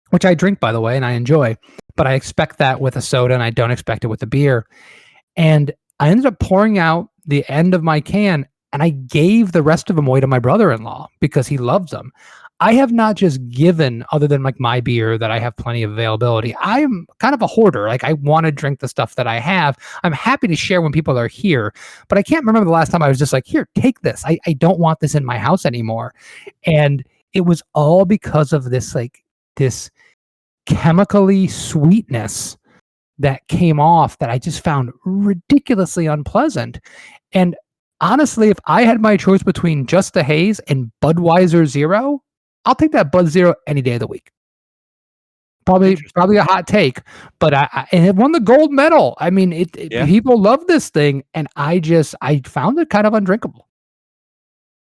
which I drink, by the way, and I enjoy. But I expect that with a soda, and I don't expect it with a beer. And I ended up pouring out the end of my can, and I gave the rest of them away to my brother-in-law because he loves them. I have not just given, other than like my beer that I have plenty of availability. I'm kind of a hoarder. Like, I want to drink the stuff that I have. I'm happy to share when people are here, but I can't remember the last time I was just like, here, take this. I don't want this in my house anymore. And it was all because of this chemically sweetness that came off that I just found ridiculously unpleasant. And Honestly, if I had my choice between Just a Haze and Budweiser Zero, I'll take that Bud Zero any day of the week. Interesting. Probably a hot take, but and it won the gold medal. I mean, Yeah. people love this thing, and I found it kind of undrinkable.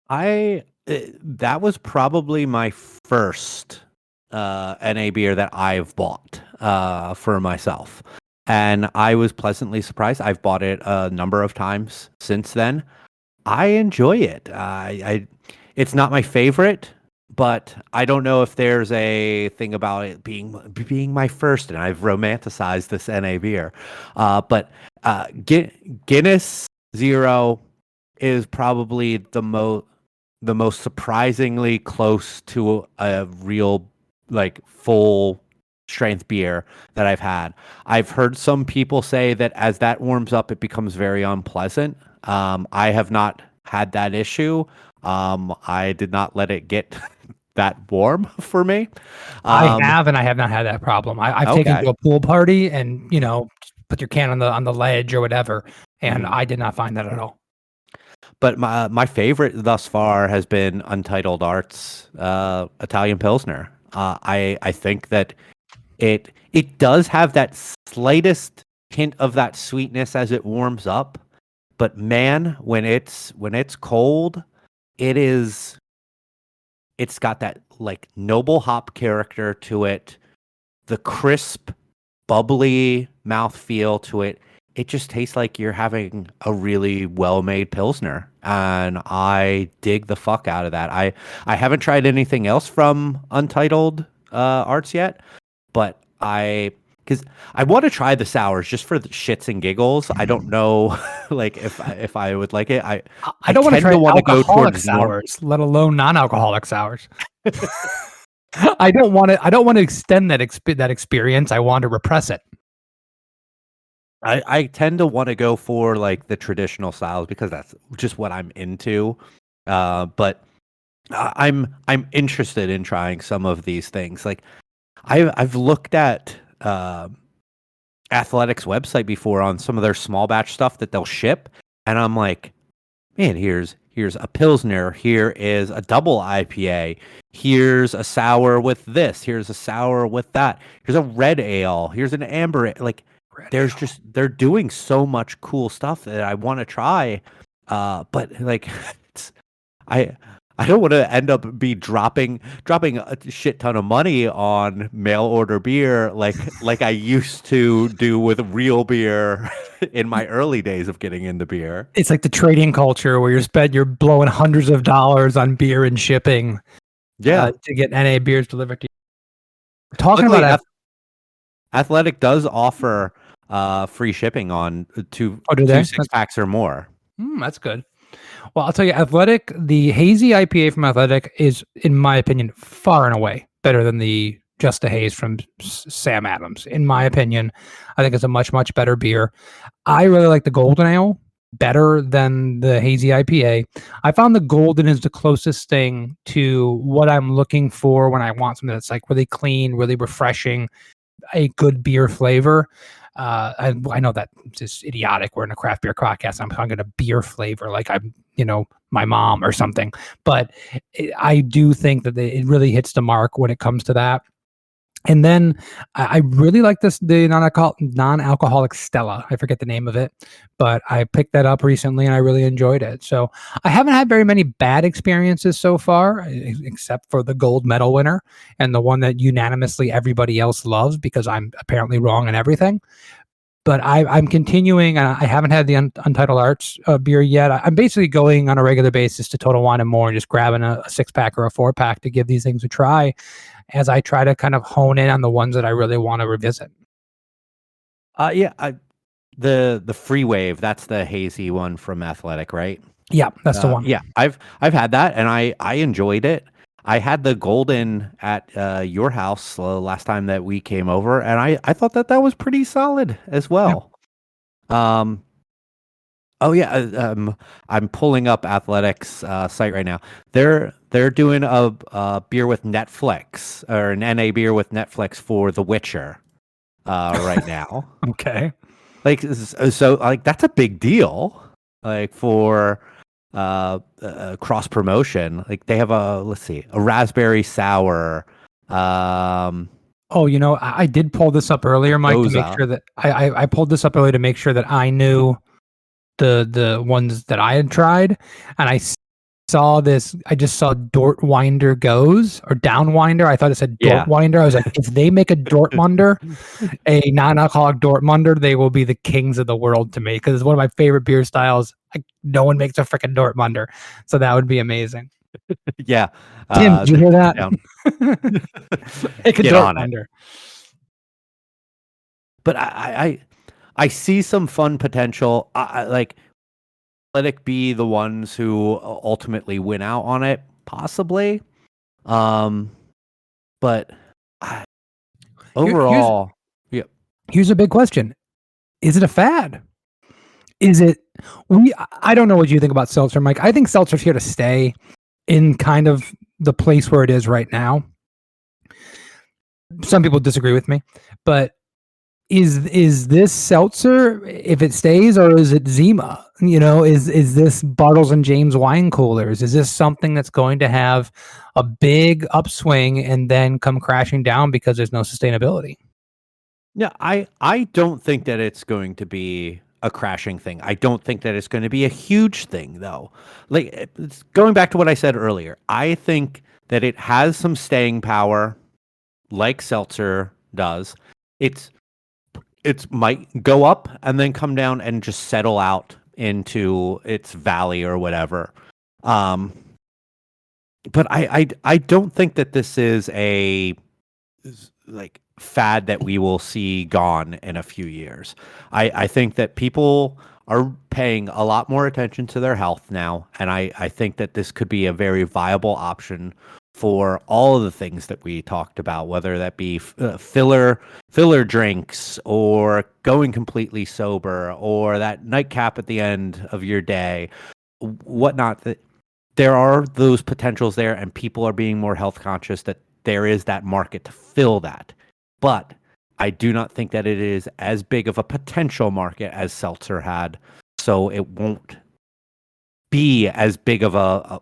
That was probably my first NA beer that I've bought for myself, and I was pleasantly surprised. I've bought it a number of times since then. I enjoy it. It's not my favorite, but I don't know if there's a thing about it being my first, and I've romanticized this NA beer. But Guinness Zero is probably the most surprisingly close to a real like full strength beer that I've had. I've heard some people say that as that warms up, it becomes very unpleasant. I have not had that issue. I did not let it get that warm for me. I have, and I have not had that problem. I've taken to a pool party, and put your can on the ledge or whatever, and I did not find that at all. But my favorite thus far has been Untitled Arts Italian Pilsner. I think that it does have that slightest hint of that sweetness as it warms up, but man, when it's cold, it's got that like noble hop character to it, the crisp, bubbly mouthfeel to it. It just tastes like you're having a really well-made Pilsner, and I dig the fuck out of that. I haven't tried anything else from Untitled Arts yet, but because I want to try the sours just for the shits and giggles. I don't know, like if I would like it. I don't want to try alcoholic towards sours, let alone non-alcoholic sours. I don't want to extend that experience. I want to repress it. I tend to want to go for like the traditional styles because that's just what I'm into. But I'm interested in trying some of these things. Like I've looked at Athletic's website before on some of their small batch stuff that they'll ship, and I'm like, man, here's a Pilsner, here is a double IPA, here's a sour with this, here's a sour with that, here's a red ale, here's an amber ale. Like they're doing so much cool stuff that I want to try, but like I don't want to end up dropping a shit ton of money on mail order beer like I used to do with real beer in my early days of getting into beer. It's like the trading culture where you're blowing hundreds of dollars on beer and shipping. Yeah, to get NA beers delivered to you. Talking about Athletic does offer free shipping on two 6-packs or more. That's good. Well, I'll tell you, Athletic, the hazy IPA from Athletic is, in my opinion, far and away better than the Just a Haze from Sam Adams. In my opinion, I think it's a much, much better beer. I really like the Golden Ale better than the hazy IPA. I found the Golden is the closest thing to what I'm looking for when I want something that's like really clean, really refreshing, a good beer flavor. I know that it's just idiotic. We're in a craft beer podcast. I'm talking a beer flavor like I'm, my mom or something. But I do think that it really hits the mark when it comes to that. And then I really like the non-alcoholic Stella. I forget the name of it, but I picked that up recently and I really enjoyed it. So I haven't had very many bad experiences so far, except for the gold medal winner and the one that unanimously everybody else loves because I'm apparently wrong in everything. But I'm continuing, and I haven't had the Untitled Arts beer yet. I'm basically going on a regular basis to Total Wine & More and just grabbing a 6-pack or a 4-pack to give these things a try as I try to kind of hone in on the ones that I really want to revisit. The Free Wave, that's the hazy one from Athletic, right? Yeah, that's the one. Yeah, I've had that, and I enjoyed it. I had the Golden at your house last time that we came over, and I thought that was pretty solid as well. Yeah. I'm pulling up Athletic's site right now. They're doing a beer with Netflix, or an NA beer with Netflix for The Witcher right now. Okay. Like, so like that's a big deal. like for cross promotion. Like they have a raspberry sour. Um, Oh, I did pull this up earlier, Mike, to make Goza. sure that I pulled this up earlier to make sure that I knew the ones that I had tried, and saw this. I just saw Dortwinder Goes or Downwinder. I thought it said Yeah. Dortwinder. I was like, if they make a Dortmunder, a non-alcoholic Dortmunder, they will be the kings of the world to me because it's one of my favorite beer styles. No one makes a freaking Dortmunder, so that would be amazing. Yeah. Tim, did you hear that? down. Make a Get on it. Dortmunder. But I see some fun potential. I like let it be the ones who ultimately win out on it, possibly. But overall, Here's a big question: is it a fad? Is it? I don't know what you think about seltzer, Mike. I think seltzer's here to stay in kind of the place where it is right now. Some people disagree with me, but is this seltzer if it stays, or is it Zima? Is this Bartles and James wine coolers? Is this something that's going to have a big upswing and then come crashing down because there's no sustainability? Yeah, I don't think that it's going to be a crashing thing. I don't think that it's going to be a huge thing, though. Like it's going back to what I said earlier, I think that it has some staying power, like seltzer does. It might go up and then come down and just settle out into its valley or whatever. But I don't think that this is a like fad that we will see gone in a few years. I think that people are paying a lot more attention to their health now, and I think that this could be a very viable option for all of the things that we talked about, whether that be filler drinks or going completely sober or that nightcap at the end of your day, whatnot. There are those potentials there, and people are being more health conscious, that there is that market to fill that. But I do not think that it is as big of a potential market as seltzer had, so it won't be as big of a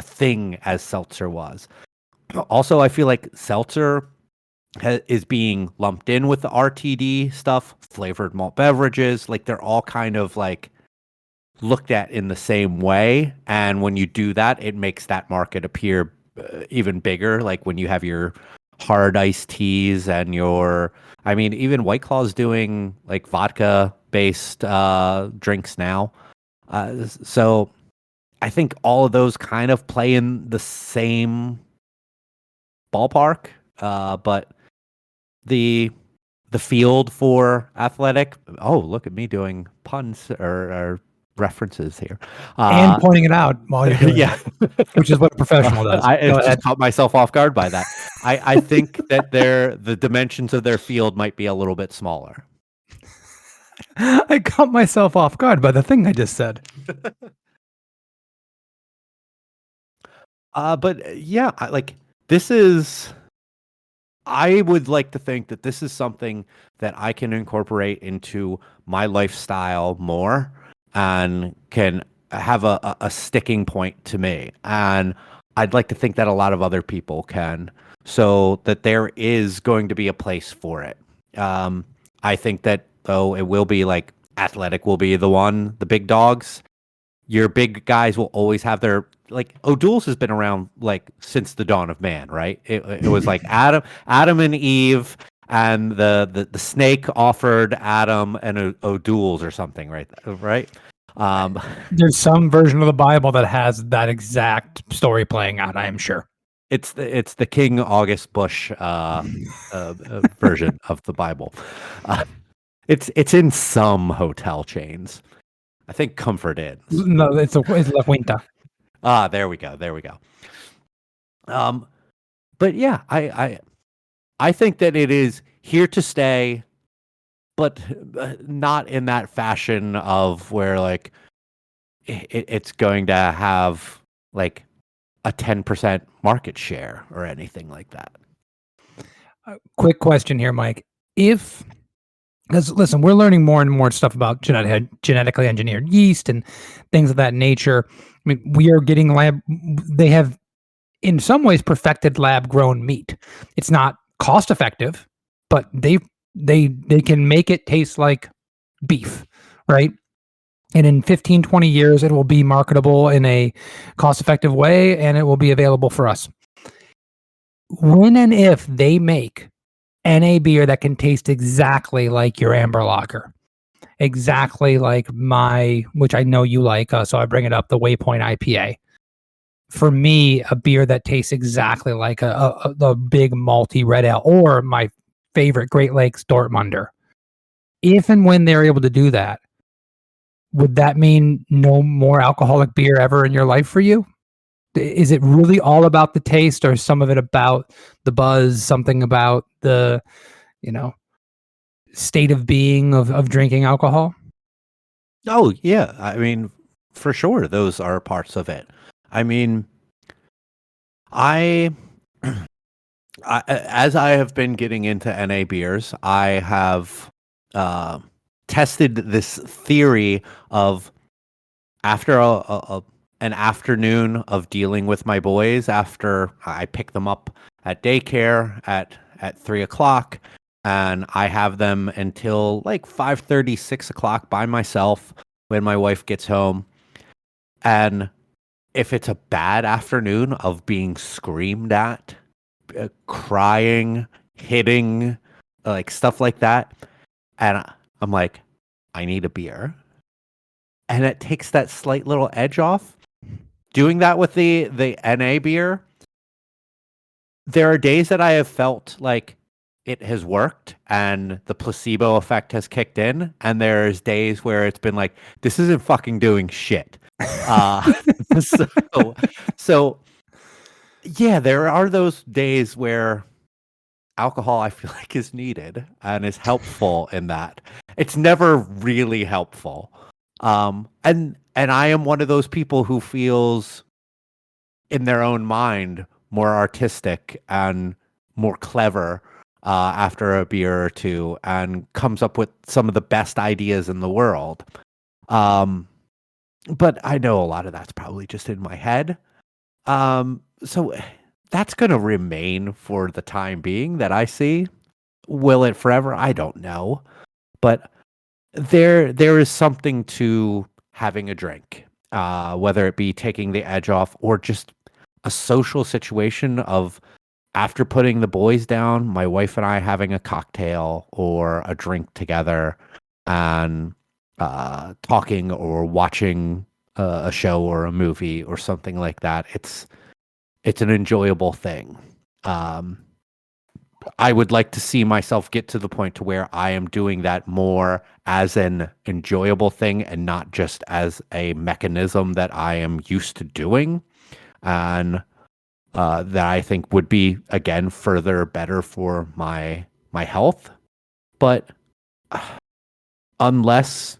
thing as seltzer was. Also, I feel like seltzer is being lumped in with the RTD stuff, flavored malt beverages. Like they're all kind of like looked at in the same way, and when you do that, it makes that market appear even bigger. Like when you have your hard iced teas and even White Claw's doing like vodka based drinks now. So I think all of those kind of play in the same ballpark, but the field for athletic. Oh, look at me doing puns or references here, and pointing it out while you're doing it, which is what a professional does. I just caught myself off guard by that. I think that the dimensions of their field might be a little bit smaller. I caught myself off guard by the thing I just said. But yeah, this is. I would like to think that this is something that I can incorporate into my lifestyle more and can have a sticking point to me. And I'd like to think that a lot of other people can, so that there is going to be a place for it. I think that, though, it will be like athletic will be the big dogs. Your big guys will always have their, like, O'Doul's has been around like since the dawn of man, right? It was like Adam and Eve, and the snake offered Adam and O'Doul's or something, right? There's some version of the Bible that has that exact story playing out, I am sure. It's the King August Bush version of the Bible. It's in some hotel chains. I think Comfort Inn. No, it's La Quinta. There we go. But yeah, I think that it is here to stay, but not in that fashion of where like it's going to have like a 10% market share or anything like that. Quick question here, Mike. If Because listen, we're learning more and more stuff about genetically engineered yeast and things of that nature. I mean, we are getting they have in some ways perfected lab grown meat. It's not cost effective, but they can make it taste like beef, right? And in 15, 20 years, it will be marketable in a cost effective way and it will be available for us. When and if they make NA beer that can taste exactly like your amber lager, exactly like which I know you like, so I bring it up, the Waypoint IPA. For me, a beer that tastes exactly like a big malty red ale, or my favorite Great Lakes Dortmunder. If and when they're able to do that, would that mean no more alcoholic beer ever in your life for you? Is it really all about the taste, or some of it about the buzz, something about the, you know, state of being of drinking alcohol? Oh, yeah. I mean, for sure, those are parts of it. I mean, I, as I have been getting into NA beers, I have tested this theory of after an afternoon of dealing with my boys, after I pick them up at daycare at 3 o'clock, and I have them until like 5:30, 6 o'clock by myself when my wife gets home. And if it's a bad afternoon of being screamed at, crying, hitting, like stuff like that, and I'm like, I need a beer. And it takes that slight little edge off. Doing that with the NA beer, there are days that I have felt like it has worked and the placebo effect has kicked in, and there's days where it's been like, this isn't fucking doing shit. So, so yeah, there are those days where alcohol, I feel like, is needed and is helpful in that. It's never really helpful. And I am one of those people who feels in their own mind more artistic and more clever after a beer or two, and comes up with some of the best ideas in the world. But I know a lot of that's probably just in my head. So that's going to remain for the time being that I see. Will it forever? I don't know. But there is something to having a drink, whether it be taking the edge off or just a social situation of after putting the boys down, my wife and I having a cocktail or a drink together and talking or watching a show or a movie or something like that. It's an enjoyable thing. I would like to see myself get to the point to where I am doing that more as an enjoyable thing and not just as a mechanism that I am used to doing, and that I think would be, again, further better for my health. But unless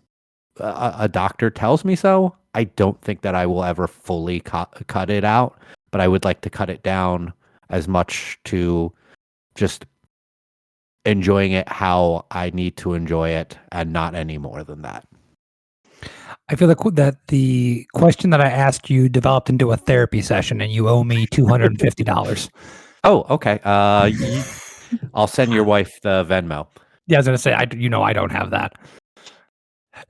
a doctor tells me so, I don't think that I will ever fully cut it out. But I would like to cut it down as much to just enjoying it how I need to enjoy it, and not any more than that. I feel like that the question that I asked you developed into a therapy session, and you owe me $250. Oh, okay. I'll send your wife the Venmo. Yeah, I was gonna say, I don't have that.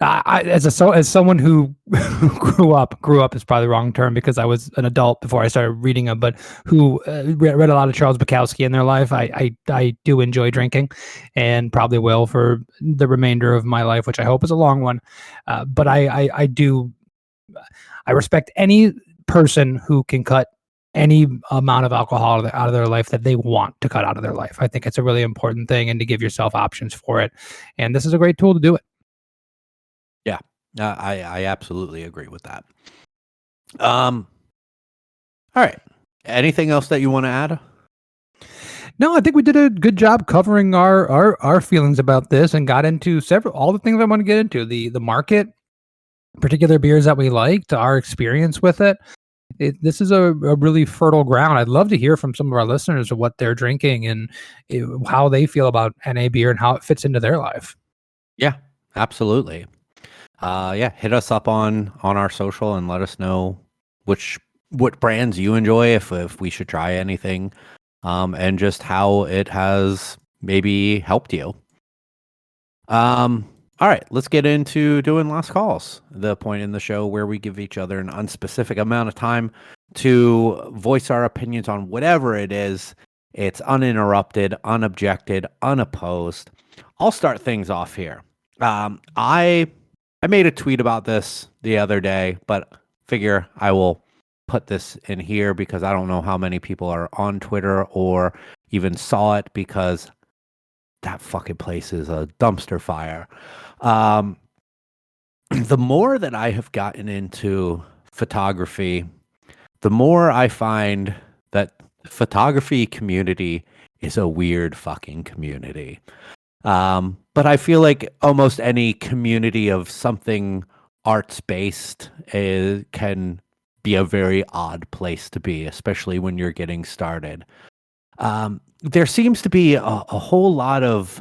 As someone who grew up is probably the wrong term, because I was an adult before I started reading them, but who read a lot of Charles Bukowski in their life. I do enjoy drinking, and probably will for the remainder of my life, which I hope is a long one. But I respect any person who can cut any amount of alcohol out of their life that they want to cut out of their life. I think it's a really important thing, and to give yourself options for it. And this is a great tool to do it. Yeah, I absolutely agree with that. All right. Anything else that you want to add? No, I think we did a good job covering our feelings about this, and got into all the things I want to get into: the market, particular beers that we liked, our experience with it. This is a really fertile ground. I'd love to hear from some of our listeners of what they're drinking and how they feel about NA beer and how it fits into their life. Yeah, absolutely. Yeah, hit us up on our social and let us know what brands you enjoy, if we should try anything, and just how it has maybe helped you. All right, let's get into doing last calls, the point in the show where we give each other an unspecific amount of time to voice our opinions on whatever it is. It's uninterrupted, unobjected, unopposed. I'll start things off here. I made a tweet about this the other day, but figure I will put this in here because I don't know how many people are on Twitter or even saw it because that fucking place is a dumpster fire. Um, the more that I have gotten into photography, the more I find that the photography community is a weird fucking community. But I feel like almost any community of something arts based can be a very odd place to be, especially when you're getting started. There seems to be a whole lot of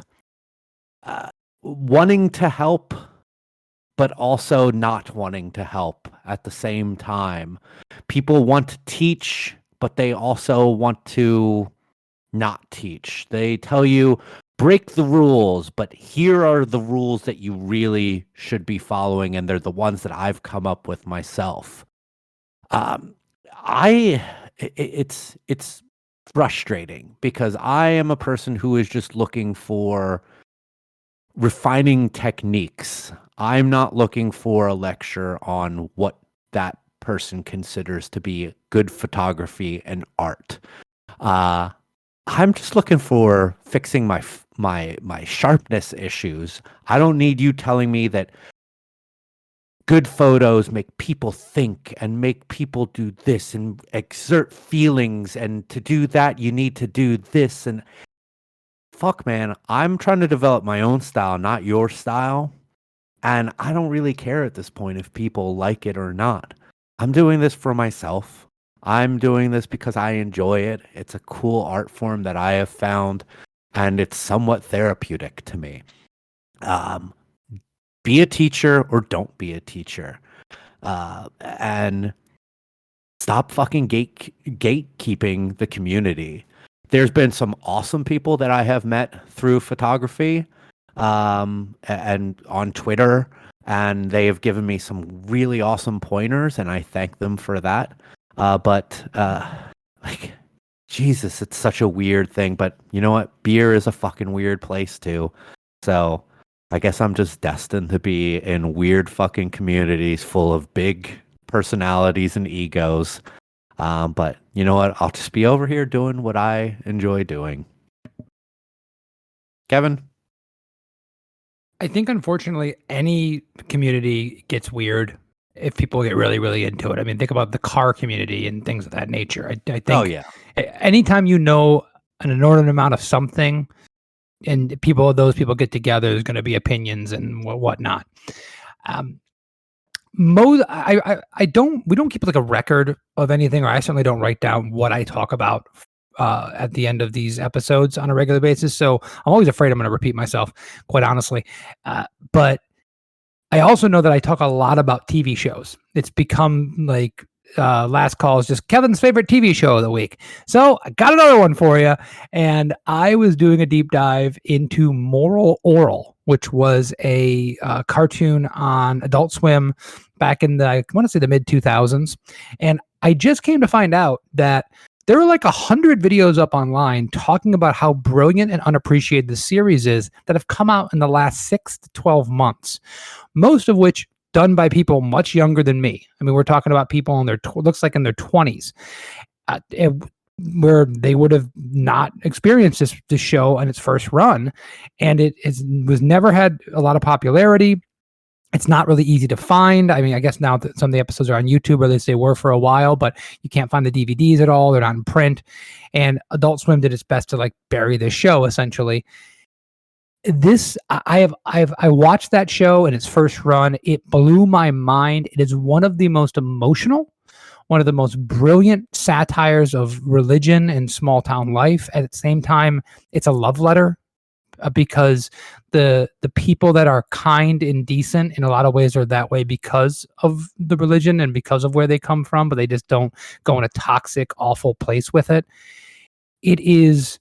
wanting to help, but also not wanting to help at the same time. People want to teach, but they also want to not teach. They tell you, break the rules, but here are the rules that you really should be following, and they're the ones that I've come up with myself. Um, I it's frustrating because I am a person who is just looking for refining techniques. I'm not looking for a lecture on what that person considers to be good photography and art. I'm just looking for fixing my sharpness issues. I don't need you telling me that good photos make people think and make people do this and exert feelings, and to do that you need to do this. And fuck, man, I'm trying to develop my own style, not your style. And I don't really care at this point if people like it or not. I'm doing this for myself. I'm doing this because I enjoy it. It's a cool art form that I have found, and it's somewhat therapeutic to me. Be a teacher or don't be a teacher. And stop fucking gatekeeping the community. There's been some awesome people that I have met through photography, and on Twitter, and they have given me some really awesome pointers, and I thank them for that. But like, Jesus, it's such a weird thing. But you know what? Beer is a fucking weird place too. So I guess I'm just destined to be in weird fucking communities full of big personalities and egos. But you know what? I'll just be over here doing what I enjoy doing. Kevin? I think, unfortunately, any community gets weird if people get really, really into it. I mean, think about the car community and things of that nature. I Oh think yeah. anytime you know an inordinate amount of something and those people get together, there's going to be opinions and whatnot. We don't keep like a record of anything, or I certainly don't write down what I talk about at the end of these episodes on a regular basis. So I'm always afraid I'm going to repeat myself, quite honestly. But I also know that I talk a lot about TV shows. It's become like last call is just Kevin's favorite TV show of the week. So I got another one for you. And I was doing a deep dive into Moral Orel, which was a cartoon on Adult Swim back in I want to say the mid 2000s. And I just came to find out that there are like 100 videos up online talking about how brilliant and unappreciated the series is that have come out in the last 6 to 12 months, most of which done by people much younger than me. I mean, we're talking about people in their looks like in their 20s, where they would have not experienced this show in its first run, and it was never had a lot of popularity. It's not really easy to find. I mean, I guess now that some of the episodes are on YouTube, or at least they were for a while, but you can't find the DVDs at all. They're not in print. And Adult Swim did its best to like bury this show essentially. I watched that show in its first run. It blew my mind. It is one of the most emotional, one of the most brilliant satires of religion and small town life. At the same time, it's a love letter because the people that are kind and decent in a lot of ways are that way because of the religion and because of where they come from, but they just don't go in a toxic, awful place with it. It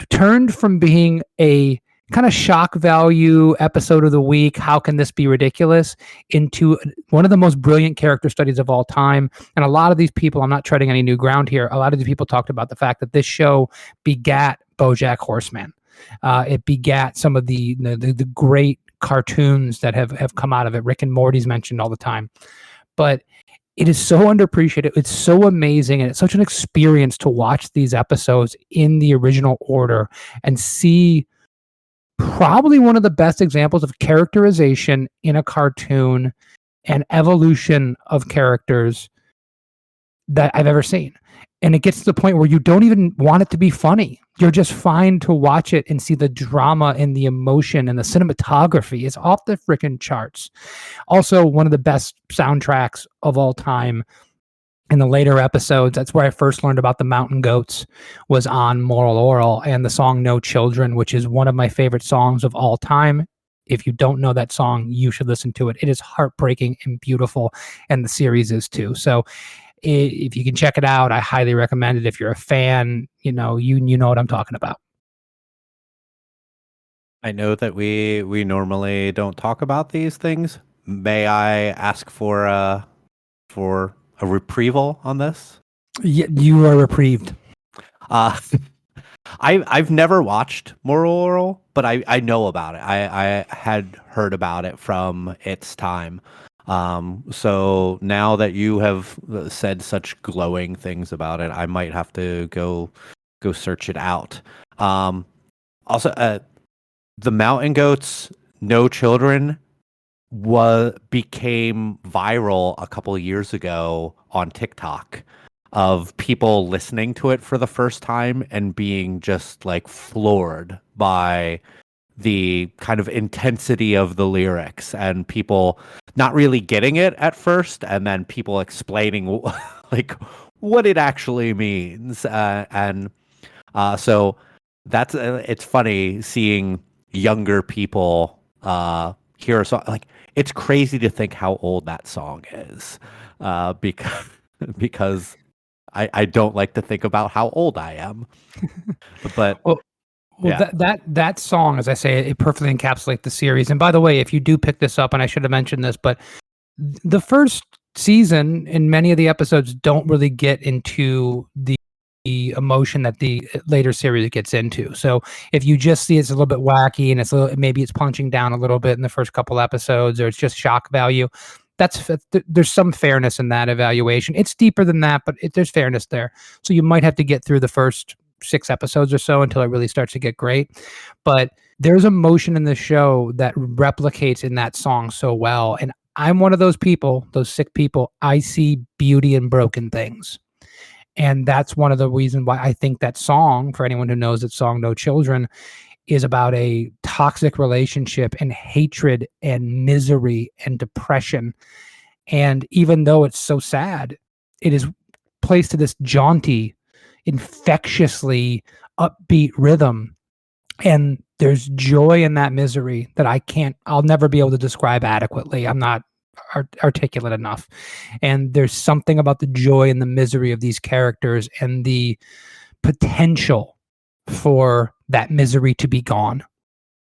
turned from being a kind of shock value episode of the week, how can this be ridiculous, into one of the most brilliant character studies of all time. And a lot of these people, I'm not treading any new ground here, a lot of these people talked about the fact that this show begat BoJack Horseman. It begat some of the great cartoons that have come out of it. Rick and Morty's mentioned all the time. But it is so underappreciated. It's so amazing. And it's such an experience to watch these episodes in the original order and see probably one of the best examples of characterization in a cartoon and evolution of characters that I've ever seen. And it gets to the point where you don't even want it to be funny. You're just fine to watch it and see the drama and the emotion, and the cinematography is off the freaking charts. Also, one of the best soundtracks of all time. In the later episodes, that's where I first learned about the Mountain Goats, was on Moral Oral, and the song No Children, which is one of my favorite songs of all time. If you don't know that song, you should listen to it. It is heartbreaking and beautiful, and the series is too. So if you can check it out, I highly recommend it. If you're a fan, you know what I'm talking about. I know that we normally don't talk about these things. May I ask for a reprieval on this? You are reprieved. I've never watched Moral Oral, but I know about it. I had heard about it from its time. So now that you have said such glowing things about it, I might have to go search it out. Also, the Mountain Goats, No Children became viral a couple of years ago on TikTok, of people listening to it for the first time and being just like floored by the kind of intensity of the lyrics, and people not really getting it at first, and then people explaining like what it actually means. So that's it's funny seeing younger people hear a song. Like, it's crazy to think how old that song is, because I don't like to think about how old I am. But Well, yeah. that song, as I say, it perfectly encapsulates the series. And by the way, if you do pick this up, and I should have mentioned this, but the first season and many of the episodes don't really get into the emotion that the later series gets into. So if you just see it's a little bit wacky and maybe it's punching down a little bit in the first couple episodes, or it's just shock value, there's some fairness in that evaluation. It's deeper than that, but there's fairness there. So you might have to get through the first 6 episodes or so until it really starts to get great. But there's emotion in the show that replicates in that song so well. And I'm one of those people, those sick people. I see beauty in broken things. And that's one of the reasons why I think that song, for anyone who knows that song, No Children, is about a toxic relationship and hatred and misery and depression. And even though it's so sad, it is placed to this jaunty, infectiously upbeat rhythm. And there's joy in that misery that I'll never be able to describe adequately. I'm not articulate enough. And there's something about the joy and the misery of these characters and the potential for that misery to be gone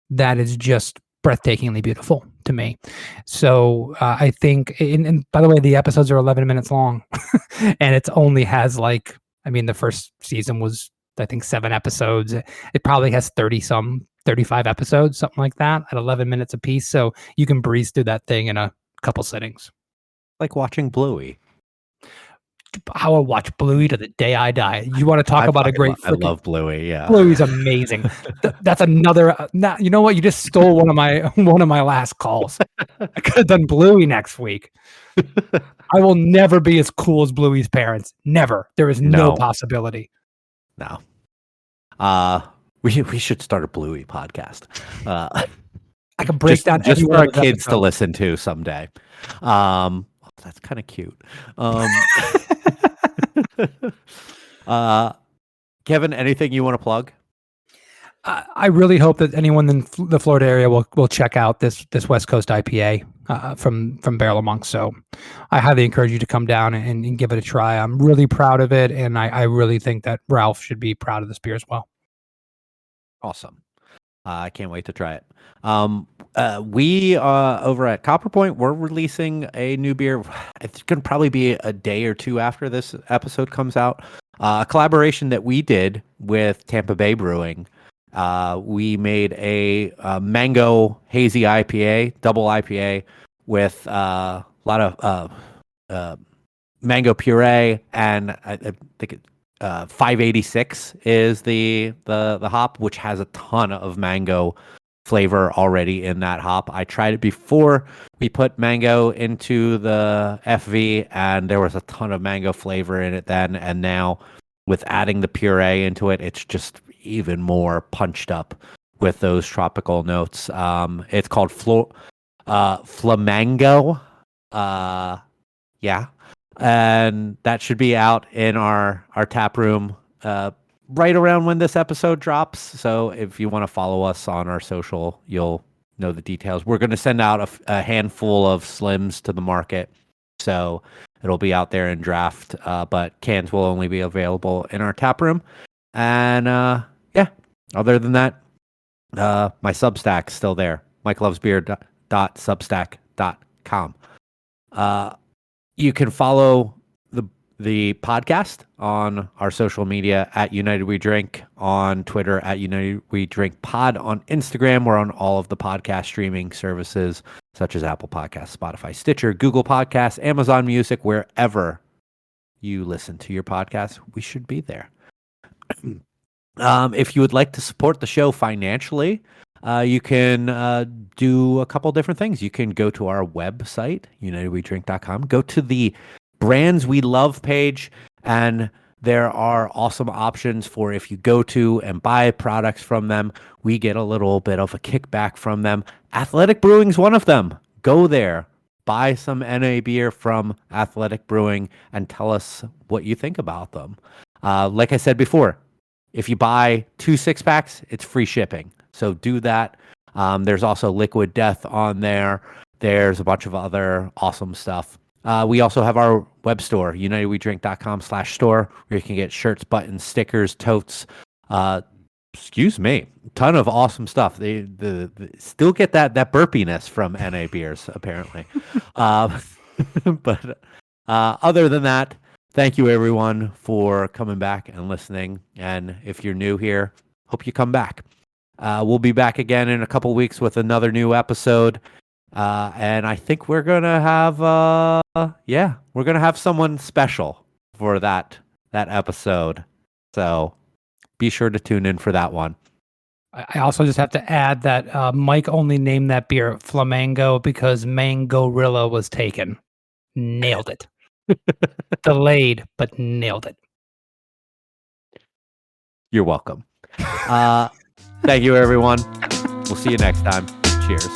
that is just breathtakingly beautiful to me. So I think, and by the way, the episodes are 11 minutes long, and it only has the first season was, I think, 7 episodes. It probably has 35 episodes, something like that, at 11 minutes a piece. So you can breeze through that thing in a couple sittings. Like watching Bluey. I will watch Bluey to the day I die. You want to talk about a great? I love Bluey. Yeah, Bluey's amazing. That's another. You know what? You just stole one of my last calls. I could have done Bluey next week. I will never be as cool as Bluey's parents. Never. There is no possibility. No. We should start a Bluey podcast. I can break down just for our kids episodes to listen to someday. That's kind of cute. Kevin, anything you want to plug? I really hope that anyone in the Florida area will check out this West Coast IPA from Barrel of Monks. So I highly encourage you to come down and give it a try. I'm really proud of it, and I really think that Ralph should be proud of this beer as well. Awesome. I can't wait to try it. We over at Copper Point, we're releasing a new beer. It's going to probably be a day or two after this episode comes out. A collaboration that we did with Tampa Bay Brewing. We made a mango hazy IPA, double IPA, with a lot of mango puree, and I think 586 is the hop, which has a ton of mango flavor already in that hop. I tried it before we put mango into the FV, and there was a ton of mango flavor in it then, and now with adding the puree into it, it's just even more punched up with those tropical notes. It's called Flamango. Yeah. And that should be out in our tap room right around when this episode drops. So if you want to follow us on our social, you'll know the details. We're going to send out a handful of Slims to the market. So it'll be out there in draft, but cans will only be available in our tap room. And yeah, other than that, my Substack's still there. MikeLovesBeer.substack.com. You can follow the podcast on our social media at United We Drink, on Twitter at United We Drink Pod, on Instagram. We're on all of the podcast streaming services such as Apple Podcasts, Spotify, Stitcher, Google Podcasts, Amazon Music, wherever you listen to your podcast. We should be there. If you would like to support the show financially, you can do a couple different things. You can go to our website, UnitedWeDrink.com, go to the Brands We Love page, and there are awesome options for if you go to and buy products from them, we get a little bit of a kickback from them. Athletic Brewing's one of them. Go there, buy some NA beer from Athletic Brewing, and tell us what you think about them. Like I said before, if you buy 2 6-packs, it's free shipping. So do that. There's also Liquid Death on there. There's a bunch of other awesome stuff. We also have our web store, UnitedWeDrink.com/store, where you can get shirts, buttons, stickers, totes. Excuse me, ton of awesome stuff. They still get that burpiness from NA beers, apparently. But other than that, thank you everyone for coming back and listening. And if you're new here, hope you come back. We'll be back again in a couple weeks with another new episode. And I think we're gonna have we're gonna have someone special for that episode. So be sure to tune in for that one. I also just have to add that Mike only named that beer Flamango because Mangorilla was taken. Nailed it. Delayed, but nailed it. You're welcome. Thank you, everyone. We'll see you next time. Cheers.